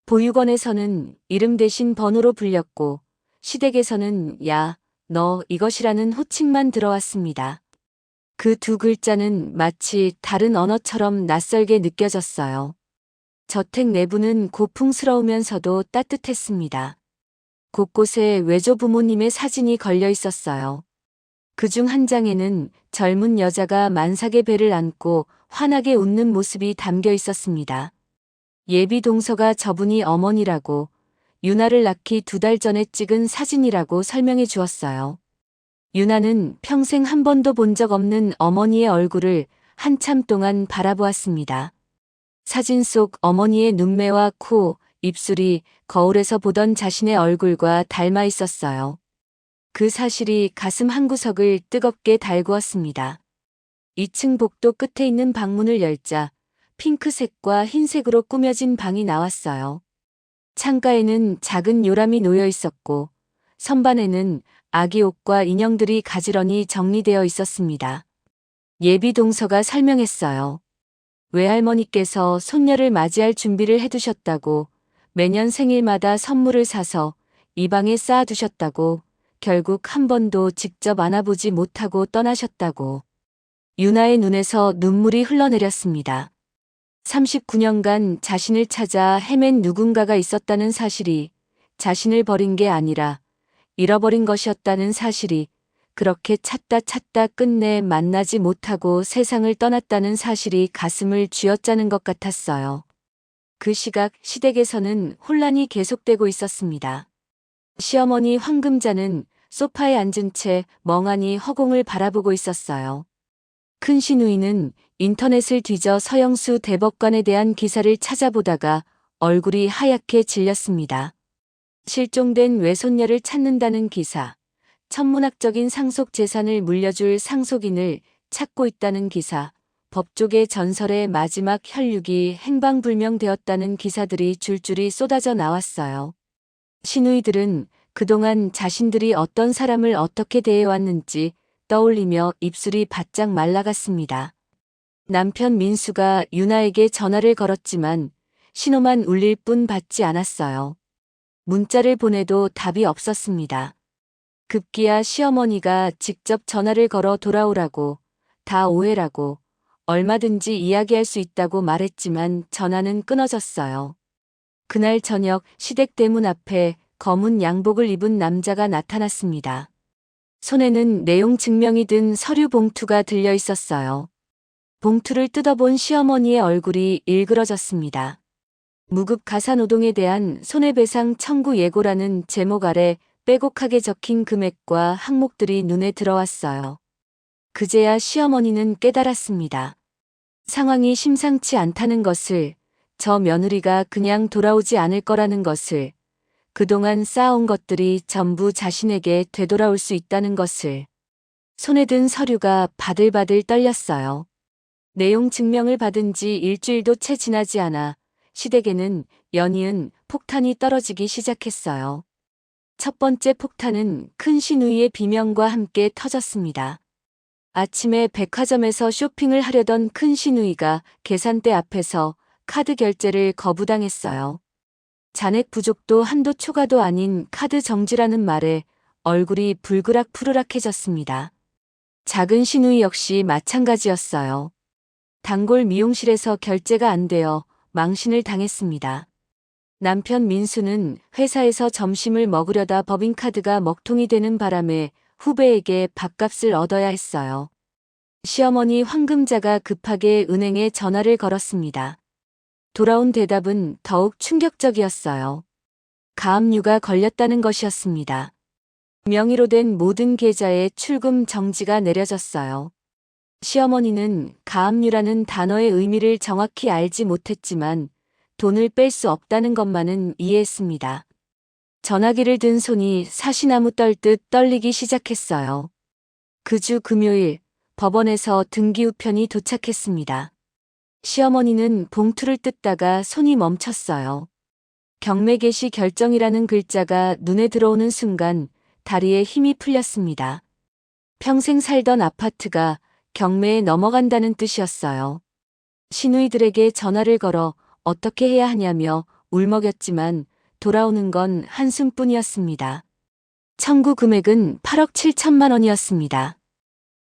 보육원에서는 이름 대신 번호로 불렸고 시댁에서는 야, 너 이것이라는 호칭만 들어왔습니다. 그 두 글자는 마치 다른 언어처럼 낯설게 느껴졌어요. 저택 내부는 고풍스러우면서도 따뜻했습니다. 곳곳에 외조 부모님의 사진이 걸려 있었어요. 그중 한 장에는 젊은 여자가 만삭의 배를 안고 환하게 웃는 모습이 담겨 있었습니다. 예비 동서가 저분이 어머니라고 유나를 낳기 2달 전에 찍은 사진이라고 설명해 주었어요. 유나는 평생 한 번도 본 적 없는 어머니의 얼굴을 한참 동안 바라보았습니다. 사진 속 어머니의 눈매와 코, 입술이 거울에서 보던 자신의 얼굴과 닮아 있었어요. 그 사실이 가슴 한구석을 뜨겁게 달구었습니다. 2층 복도 끝에 있는 방문을 열자 핑크색과 흰색으로 꾸며진 방이 나왔어요. 창가에는 작은 요람이 놓여 있었고 선반에는 아기 옷과 인형들이 가지런히 정리되어 있었습니다. 예비 동서가 설명했어요. 외할머니께서 손녀를 맞이할 준비를 해두셨다고, 매년 생일마다 선물을 사서 이 방에 쌓아두셨다고, 결국 한 번도 직접 안아보지 못하고 떠나셨다고. 유나의 눈에서 눈물이 흘러내렸습니다. 39년간 자신을 찾아 헤맨 누군가가 있었다는 사실이 자신을 버린 게 아니라 잃어버린 것이었다는 사실이, 그렇게 찾다 끝내 만나지 못하고 세상을 떠났다는 사실이 가슴을 쥐어짜는 것 같았어요. 그 시각 시댁에서는 혼란이 계속되고 있었습니다. 시어머니 황금자는 소파에 앉은 채 멍하니 허공을 바라보고 있었어요. 큰 시누이는 인터넷을 뒤져 서영수 대법관에 대한 기사를 찾아보다가 얼굴이 하얗게 질렸습니다. 실종된 외손녀를 찾는다는 기사, 천문학적인 상속 재산을 물려줄 상속인을 찾고 있다는 기사, 법조계 전설의 마지막 혈육이 행방불명되었다는 기사들이 줄줄이 쏟아져 나왔어요. 시누이들은 그동안 자신들이 어떤 사람을 어떻게 대해왔는지 떠올리며 입술이 바짝 말라갔습니다. 남편 민수가 유나에게 전화를 걸었지만 신호만 울릴 뿐 받지 않았어요. 문자를 보내도 답이 없었습니다. 급기야 시어머니가 직접 전화를 걸어 돌아오라고, 다 오해라고, 얼마든지 이야기할 수 있다고 말했지만 전화는 끊어졌어요. 그날 저녁 시댁 대문 앞에 검은 양복을 입은 남자가 나타났습니다. 손에는 내용 증명이 든 서류 봉투가 들려 있었어요. 봉투를 뜯어본 시어머니의 얼굴이 일그러졌습니다. 무급 가사노동에 대한 손해배상 청구 예고라는 제목 아래 빼곡하게 적힌 금액과 항목들이 눈에 들어왔어요. 그제야 시어머니는 깨달았습니다. 상황이 심상치 않다는 것을, 저 며느리가 그냥 돌아오지 않을 거라는 것을, 그동안 쌓아온 것들이 전부 자신에게 되돌아올 수 있다는 것을. 손에 든 서류가 바들바들 떨렸어요. 내용 증명을 받은 지 일주일도 채 지나지 않아 시댁에는 연이은 폭탄이 떨어지기 시작했어요. 첫 번째 폭탄은 큰 시누이의 비명과 함께 터졌습니다. 아침에 백화점에서 쇼핑을 하려던 큰 시누이가 계산대 앞에서 카드 결제를 거부당했어요. 잔액 부족도 한도 초과도 아닌 카드 정지라는 말에 얼굴이 불그락푸르락해졌습니다. 작은 시누이 역시 마찬가지였어요. 단골 미용실에서 결제가 안 되어 망신을 당했습니다. 남편 민수는 회사에서 점심을 먹으려다 법인카드가 먹통이 되는 바람에 후배에게 밥값을 얻어야 했어요. 시어머니 황금자가 급하게 은행에 전화를 걸었습니다. 돌아온 대답은 더욱 충격적이었어요. 가압류가 걸렸다는 것이었습니다. 명의로 된 모든 계좌에 출금 정지가 내려졌어요. 시어머니는 가압류라는 단어의 의미를 정확히 알지 못했지만 돈을 뺄 수 없다는 것만은 이해했습니다. 전화기를 든 손이 사시나무 떨듯 떨리기 시작했어요. 그 주 금요일 법원에서 등기 우편이 도착했습니다. 시어머니는 봉투를 뜯다가 손이 멈췄어요. 경매 개시 결정이라는 글자가 눈에 들어오는 순간 다리에 힘이 풀렸습니다. 평생 살던 아파트가 경매에 넘어간다는 뜻이었어요. 시누이들에게 전화를 걸어 어떻게 해야 하냐며 울먹였지만 돌아오는 건 한숨뿐이었습니다. 청구 금액은 8억 7천만 원이었습니다.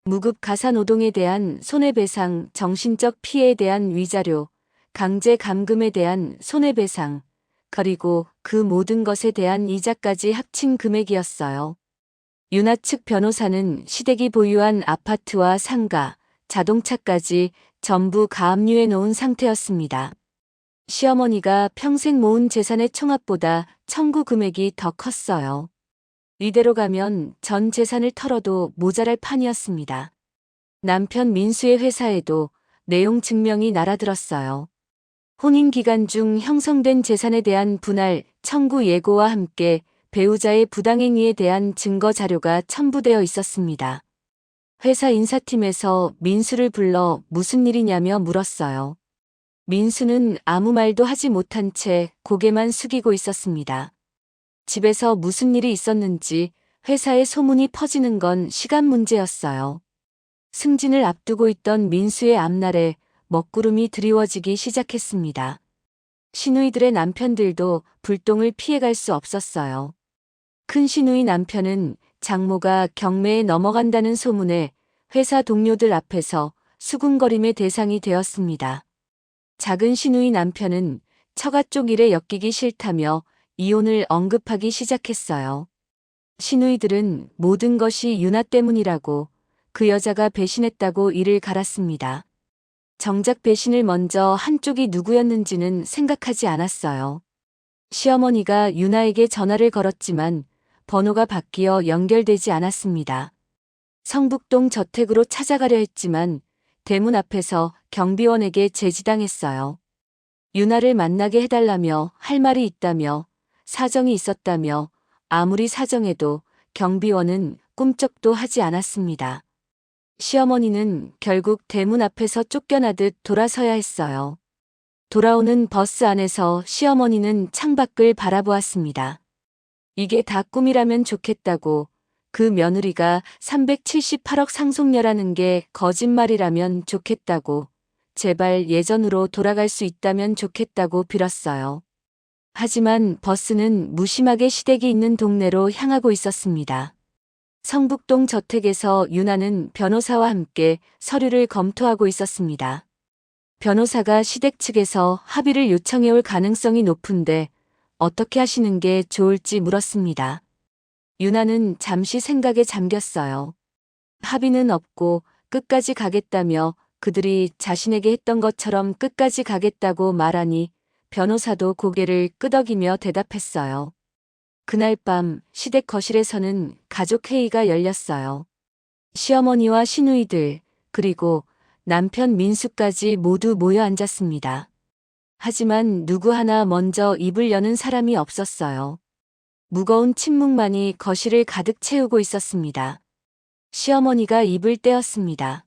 무급 가사노동에 대한 손해배상, 정신적 피해에 대한 위자료, 강제 감금에 대한 손해배상, 그리고 그 모든 것에 대한 이자까지 합친 금액이었어요. 윤아 측 변호사는 시댁이 보유한 아파트와 상가, 자동차까지 전부 가압류해 놓은 상태였습니다. 시어머니가 평생 모은 재산의 총합보다 청구 금액이 더 컸어요. 이대로 가면 전 재산을 털어도 모자랄 판이었습니다. 남편 민수의 회사에도 내용 증명이 날아들었어요. 혼인 기간 중 형성된 재산에 대한 분할 청구 예고와 함께 배우자의 부당행위에 대한 증거 자료가 첨부되어 있었습니다. 회사 인사팀에서 민수를 불러 무슨 일이냐며 물었어요. 민수는 아무 말도 하지 못한 채 고개만 숙이고 있었습니다. 집에서 무슨 일이 있었는지 회사에 소문이 퍼지는 건 시간 문제였어요. 승진을 앞두고 있던 민수의 앞날에 먹구름이 드리워지기 시작했습니다. 시누이들의 남편들도 불똥을 피해갈 수 없었어요. 큰 시누이 남편은 장모가 경매에 넘어간다는 소문에 회사 동료들 앞에서 수군거림의 대상이 되었습니다. 작은 시누이 남편은 처가 쪽 일에 엮이기 싫다며 이혼을 언급하기 시작했어요. 시누이들은 모든 것이 윤아 때문이라고, 그 여자가 배신했다고 이를 갈았습니다. 정작 배신을 먼저 한쪽이 누구였는지는 생각하지 않았어요. 시어머니가 윤아에게 전화를 걸었지만 번호가 바뀌어 연결되지 않았습니다. 성북동 저택으로 찾아가려 했지만 대문 앞에서 경비원에게 제지당했어요. 윤아를 만나게 해달라며 할 말이 있다며 사정이 있었다며 아무리 사정해도 경비원은 꿈쩍도 하지 않았습니다. 시어머니는 결국 대문 앞에서 쫓겨나듯 돌아서야 했어요. 돌아오는 버스 안에서 시어머니는 창밖을 바라보았습니다. 이게 다 꿈이라면 좋겠다고, 그 며느리가 378억 상속녀라는 게 거짓말이라면 좋겠다고, 제발 예전으로 돌아갈 수 있다면 좋겠다고 빌었어요. 하지만 버스는 무심하게 시댁이 있는 동네로 향하고 있었습니다. 성북동 저택에서 윤아는 변호사와 함께 서류를 검토하고 있었습니다. 변호사가 시댁 측에서 합의를 요청해올 가능성이 높은데 어떻게 하시는 게 좋을지 물었습니다. 윤아는 잠시 생각에 잠겼어요. 합의는 없고 끝까지 가겠다며 그들이 자신에게 했던 것처럼 끝까지 가겠다고 말하니 변호사도 고개를 끄덕이며 대답했어요. 그날 밤 시댁 거실에서는 가족회의가 열렸어요. 시어머니와 시누이들, 그리고 남편 민수까지 모두 모여 앉았습니다. 하지만 누구 하나 먼저 입을 여는 사람이 없었어요. 무거운 침묵만이 거실을 가득 채우고 있었습니다. 시어머니가 입을 떼었습니다.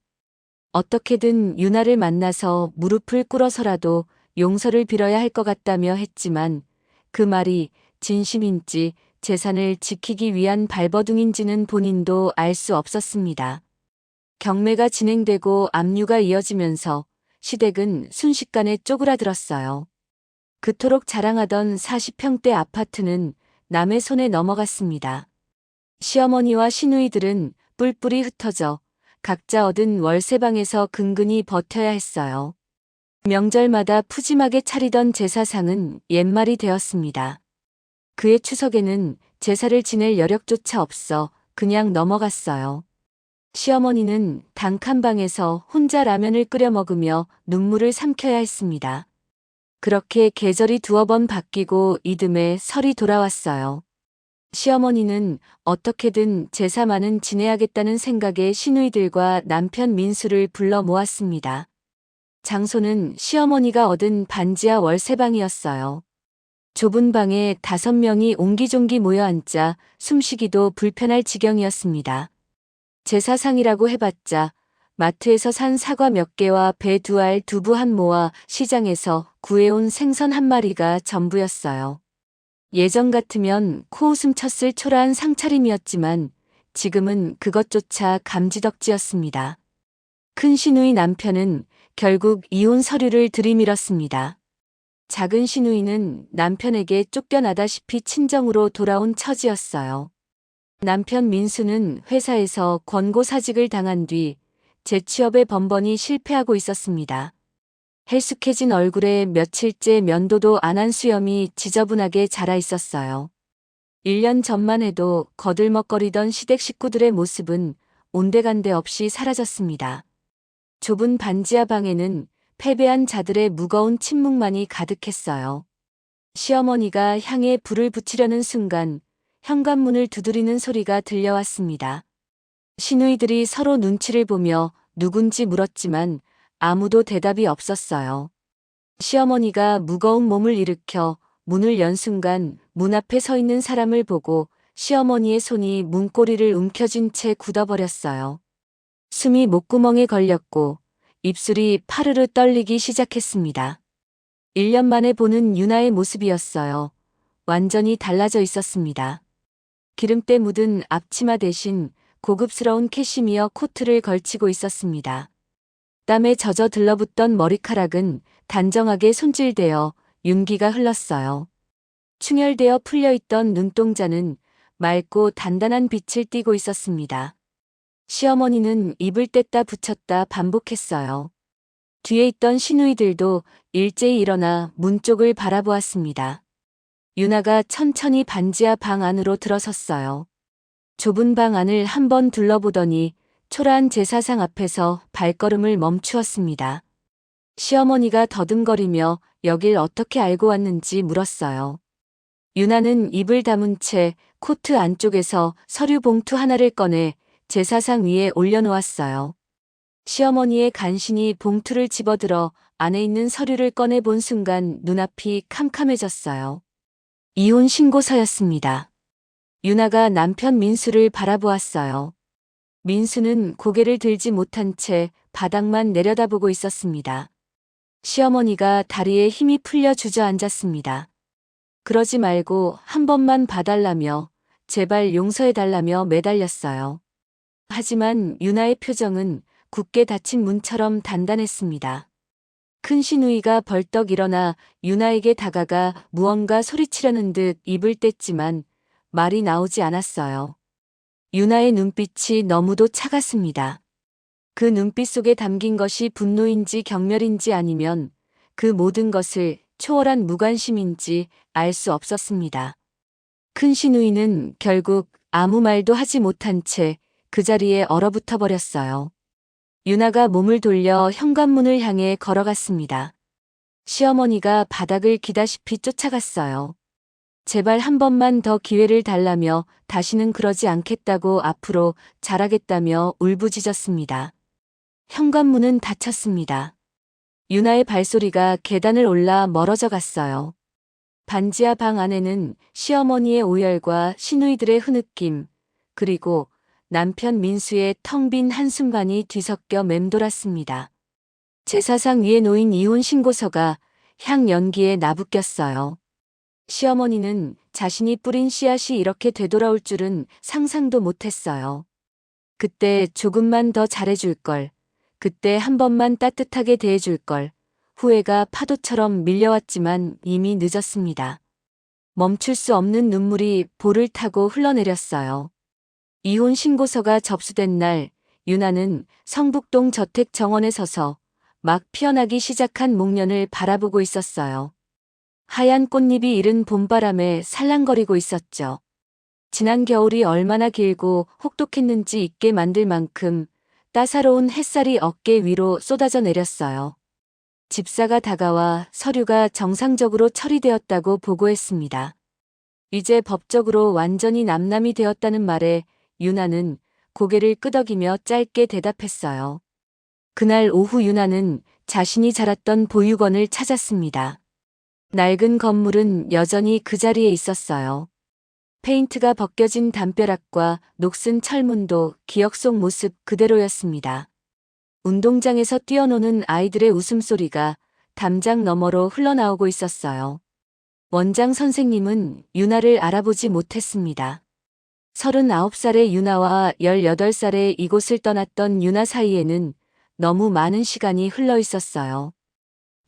어떻게든 유나를 만나서 무릎을 꿇어서라도 용서를 빌어야 할 것 같다며 했지만 그 말이 진심인지 재산을 지키기 위한 발버둥인지는 본인도 알 수 없었습니다. 경매가 진행되고 압류가 이어지면서 시댁은 순식간에 쪼그라들었어요. 그토록 자랑하던 40평대 아파트는 남의 손에 넘어갔습니다. 시어머니와 시누이들은 뿔뿔이 흩어져 각자 얻은 월세방에서 근근히 버텨야 했어요. 명절마다 푸짐하게 차리던 제사상은 옛말이 되었습니다. 그의 추석에는 제사를 지낼 여력조차 없어 그냥 넘어갔어요. 시어머니는 단칸방에서 혼자 라면을 끓여 먹으며 눈물을 삼켜야 했습니다. 그렇게 계절이 두어 번 바뀌고 이듬해 설이 돌아왔어요. 시어머니는 어떻게든 제사만은 지내야겠다는 생각에 시누이들과 남편 민수를 불러 모았습니다. 장소는 시어머니가 얻은 반지하 월세방이었어요. 좁은 방에 5명이 옹기종기 모여 앉자 숨쉬기도 불편할 지경이었습니다. 제사상이라고 해봤자 마트에서 산 사과 몇 개와 배 2알 두부 한 모와 시장에서 구해온 생선 한 마리가 전부였어요. 예전 같으면 코웃음 쳤을 초라한 상차림이었지만 지금은 그것조차 감지덕지였습니다. 큰 시누이 남편은 결국 이혼 서류를 들이밀었습니다. 작은 시누이는 남편에게 쫓겨나다시피 친정으로 돌아온 처지였어요. 남편 민수는 회사에서 권고사직을 당한 뒤 재취업에 번번이 실패하고 있었습니다. 헬쑥해진 얼굴에 며칠째 면도도 안 한 수염이 지저분하게 자라 있었어요. 1년 전만 해도 거들먹거리던 시댁 식구들의 모습은 온데간데 없이 사라졌습니다. 좁은 반지하 방에는 패배한 자들의 무거운 침묵만이 가득했어요. 시어머니가 향에 불을 붙이려는 순간 현관문을 두드리는 소리가 들려왔습니다. 시누이들이 서로 눈치를 보며 누군지 물었지만 아무도 대답이 없었어요. 시어머니가 무거운 몸을 일으켜 문을 연 순간 문 앞에 서 있는 사람을 보고 시어머니의 손이 문고리를 움켜쥔 채 굳어버렸어요. 숨이 목구멍에 걸렸고 입술이 파르르 떨리기 시작했습니다. 1년 만에 보는 유나의 모습이었어요. 완전히 달라져 있었습니다. 기름때 묻은 앞치마 대신 고급스러운 캐시미어 코트를 걸치고 있었습니다. 땀에 젖어 들러붙던 머리카락은 단정하게 손질되어 윤기가 흘렀어요. 충혈되어 풀려있던 눈동자는 맑고 단단한 빛을 띠고 있었습니다. 시어머니는 입을 뗐다 붙였다 반복했어요. 뒤에 있던 시누이들도 일제히 일어나 문 쪽을 바라보았습니다. 유나가 천천히 반지하 방 안으로 들어섰어요. 좁은 방 안을 한번 둘러보더니 초라한 제사상 앞에서 발걸음을 멈추었습니다. 시어머니가 더듬거리며 여길 어떻게 알고 왔는지 물었어요. 유나는 입을 다문 채 코트 안쪽에서 서류 봉투 하나를 꺼내 제사상 위에 올려놓았어요. 시어머니의 간신히 봉투를 집어들어 안에 있는 서류를 꺼내본 순간 눈앞이 캄캄해졌어요. 이혼 신고서였습니다. 유나가 남편 민수를 바라보았어요. 민수는 고개를 들지 못한 채 바닥만 내려다보고 있었습니다. 시어머니가 다리에 힘이 풀려 주저앉았습니다. 그러지 말고 한 번만 봐달라며 제발 용서해달라며 매달렸어요. 하지만 유나의 표정은 굳게 닫힌 문처럼 단단했습니다. 큰 시누이가 벌떡 일어나 유나에게 다가가 무언가 소리치려는 듯 입을 뗐지만 말이 나오지 않았어요. 유나의 눈빛이 너무도 차갔습니다. 그 눈빛 속에 담긴 것이 분노인지 경멸인지 아니면 그 모든 것을 초월한 무관심인지 알 수 없었습니다. 큰 시누이는 결국 아무 말도 하지 못한 채 그 자리에 얼어붙어 버렸어요. 유나가 몸을 돌려 현관문을 향해 걸어갔습니다. 시어머니가 바닥을 기다시피 쫓아갔어요. 제발 한 번만 더 기회를 달라며 다시는 그러지 않겠다고 앞으로 잘하겠다며 울부짖었습니다. 현관문은 닫혔습니다. 유나의 발소리가 계단을 올라 멀어져 갔어요. 반지하 방 안에는 시어머니의 오열과 시누이들의 흐느낌, 그리고 남편 민수의 텅 빈 한순간이 뒤섞여 맴돌았습니다. 제사상 위에 놓인 이혼 신고서가 향 연기에 나부꼈어요. 시어머니는 자신이 뿌린 씨앗이 이렇게 되돌아올 줄은 상상도 못했어요. 그때 조금만 더 잘해줄 걸, 그때 한 번만 따뜻하게 대해줄 걸, 후회가 파도처럼 밀려왔지만 이미 늦었습니다. 멈출 수 없는 눈물이 볼을 타고 흘러내렸어요. 이혼 신고서가 접수된 날, 유나는 성북동 저택 정원에 서서 막 피어나기 시작한 목련을 바라보고 있었어요. 하얀 꽃잎이 이른 봄바람에 살랑거리고 있었죠. 지난 겨울이 얼마나 길고 혹독했는지 잊게 만들 만큼 따사로운 햇살이 어깨 위로 쏟아져 내렸어요. 집사가 다가와 서류가 정상적으로 처리되었다고 보고했습니다. 이제 법적으로 완전히 남남이 되었다는 말에 유나는 고개를 끄덕이며 짧게 대답했어요. 그날 오후 유나는 자신이 자랐던 보육원을 찾았습니다. 낡은 건물은 여전히 그 자리에 있었어요. 페인트가 벗겨진 담벼락과 녹슨 철문도 기억 속 모습 그대로였습니다. 운동장에서 뛰어노는 아이들의 웃음소리가 담장 너머로 흘러나오고 있었어요. 원장 선생님은 유나를 알아보지 못했습니다. 39살의 유나와 18살의 이곳을 떠났던 유나 사이에는 너무 많은 시간이 흘러 있었어요.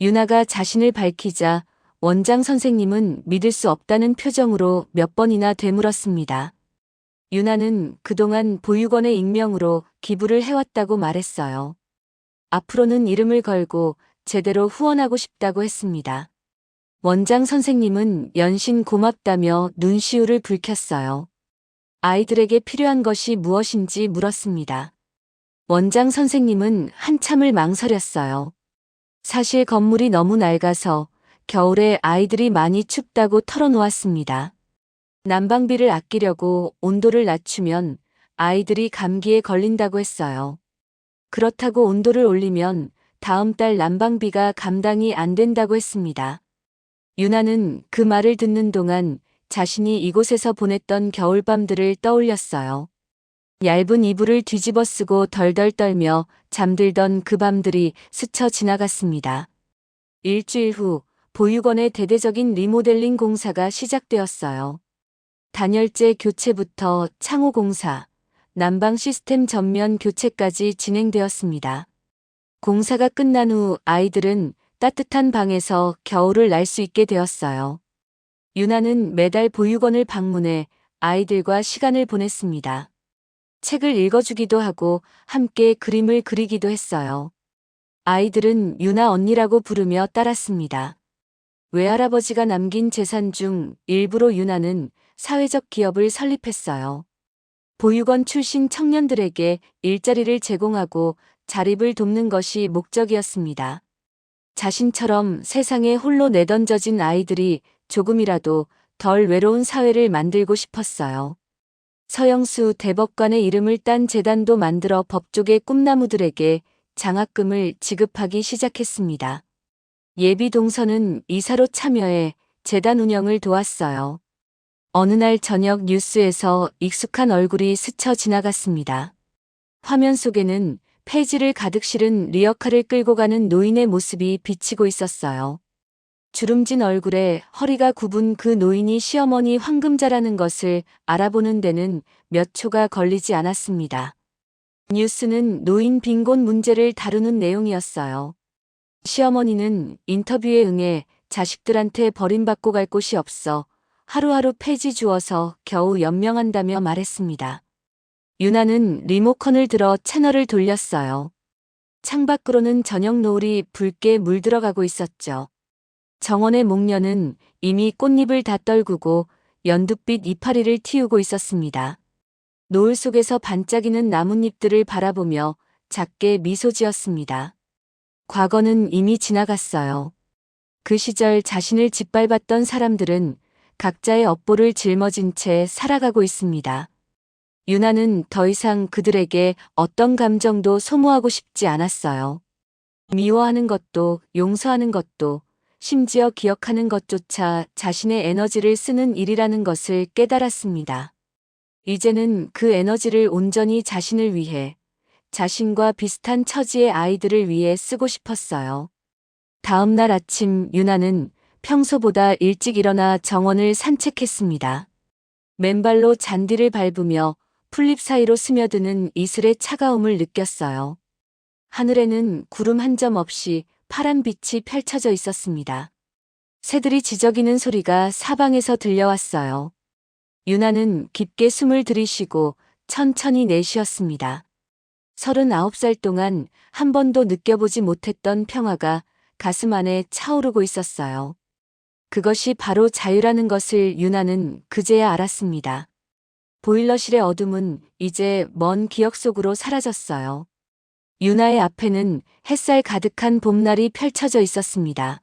유나가 자신을 밝히자 원장 선생님은 믿을 수 없다는 표정으로 몇 번이나 되물었습니다. 유나는 그동안 보육원의 익명으로 기부를 해왔다고 말했어요. 앞으로는 이름을 걸고 제대로 후원하고 싶다고 했습니다. 원장 선생님은 연신 고맙다며 눈시울을 붉혔어요. 아이들에게 필요한 것이 무엇인지 물었습니다. 원장 선생님은 한참을 망설였어요. 사실 건물이 너무 낡아서 겨울에 아이들이 많이 춥다고 털어놓았습니다. 난방비를 아끼려고 온도를 낮추면 아이들이 감기에 걸린다고 했어요. 그렇다고 온도를 올리면 다음 달 난방비가 감당이 안 된다고 했습니다. 유나는 그 말을 듣는 동안 자신이 이곳에서 보냈던 겨울밤들을 떠올렸어요. 얇은 이불을 뒤집어 쓰고 덜덜 떨며 잠들던 그 밤들이 스쳐 지나갔습니다. 일주일 후 보육원의 대대적인 리모델링 공사가 시작되었어요. 단열재 교체부터 창호 공사, 난방 시스템 전면 교체까지 진행되었습니다. 공사가 끝난 후 아이들은 따뜻한 방에서 겨울을 날 수 있게 되었어요. 유나는 매달 보육원을 방문해 아이들과 시간을 보냈습니다. 책을 읽어주기도 하고 함께 그림을 그리기도 했어요. 아이들은 유나 언니라고 부르며 따랐습니다. 외할아버지가 남긴 재산 중 일부로 유나는 사회적 기업을 설립했어요. 보육원 출신 청년들에게 일자리를 제공하고 자립을 돕는 것이 목적이었습니다. 자신처럼 세상에 홀로 내던져진 아이들이 조금이라도 덜 외로운 사회를 만들고 싶었어요. 서영수 대법관의 이름을 딴 재단도 만들어 법조계 꿈나무들에게 장학금을 지급하기 시작했습니다. 예비 동서는 이사로 참여해 재단 운영을 도왔어요. 어느 날 저녁 뉴스에서 익숙한 얼굴이 스쳐 지나갔습니다. 화면 속에는 폐지를 가득 실은 리어카를 끌고 가는 노인의 모습이 비치고 있었어요. 주름진 얼굴에 허리가 굽은 그 노인이 시어머니 황금자라는 것을 알아보는 데는 몇 초가 걸리지 않았습니다. 뉴스는 노인 빈곤 문제를 다루는 내용이었어요. 시어머니는 인터뷰에 응해 자식들한테 버림받고 갈 곳이 없어 하루하루 폐지 주어서 겨우 연명한다며 말했습니다. 유나는 리모컨을 들어 채널을 돌렸어요. 창밖으로는 저녁 노을이 붉게 물들어가고 있었죠. 정원의 목련은 이미 꽃잎을 다 떨구고 연두빛 이파리를 틔우고 있었습니다. 노을 속에서 반짝이는 나뭇잎들을 바라보며 작게 미소 지었습니다. 과거는 이미 지나갔어요. 그 시절 자신을 짓밟았던 사람들은 각자의 업보를 짊어진 채 살아가고 있습니다. 유나는 더 이상 그들에게 어떤 감정도 소모하고 싶지 않았어요. 미워하는 것도 용서하는 것도 심지어 기억하는 것조차 자신의 에너지를 쓰는 일이라는 것을 깨달았습니다. 이제는 그 에너지를 온전히 자신을 위해, 자신과 비슷한 처지의 아이들을 위해 쓰고 싶었어요. 다음 날 아침 유나는 평소보다 일찍 일어나 정원을 산책했습니다. 맨발로 잔디를 밟으며 풀잎 사이로 스며드는 이슬의 차가움을 느꼈어요. 하늘에는 구름 한 점 없이 파란 빛이 펼쳐져 있었습니다. 새들이 지저귀는 소리가 사방에서 들려왔어요. 유나는 깊게 숨을 들이쉬고 천천히 내쉬었습니다. 39살 동안 한 번도 느껴보지 못했던 평화가 가슴 안에 차오르고 있었어요. 그것이 바로 자유라는 것을 유나는 그제야 알았습니다. 보일러실의 어둠은 이제 먼 기억 속으로 사라졌어요. 유나의 앞에는 햇살 가득한 봄날이 펼쳐져 있었습니다.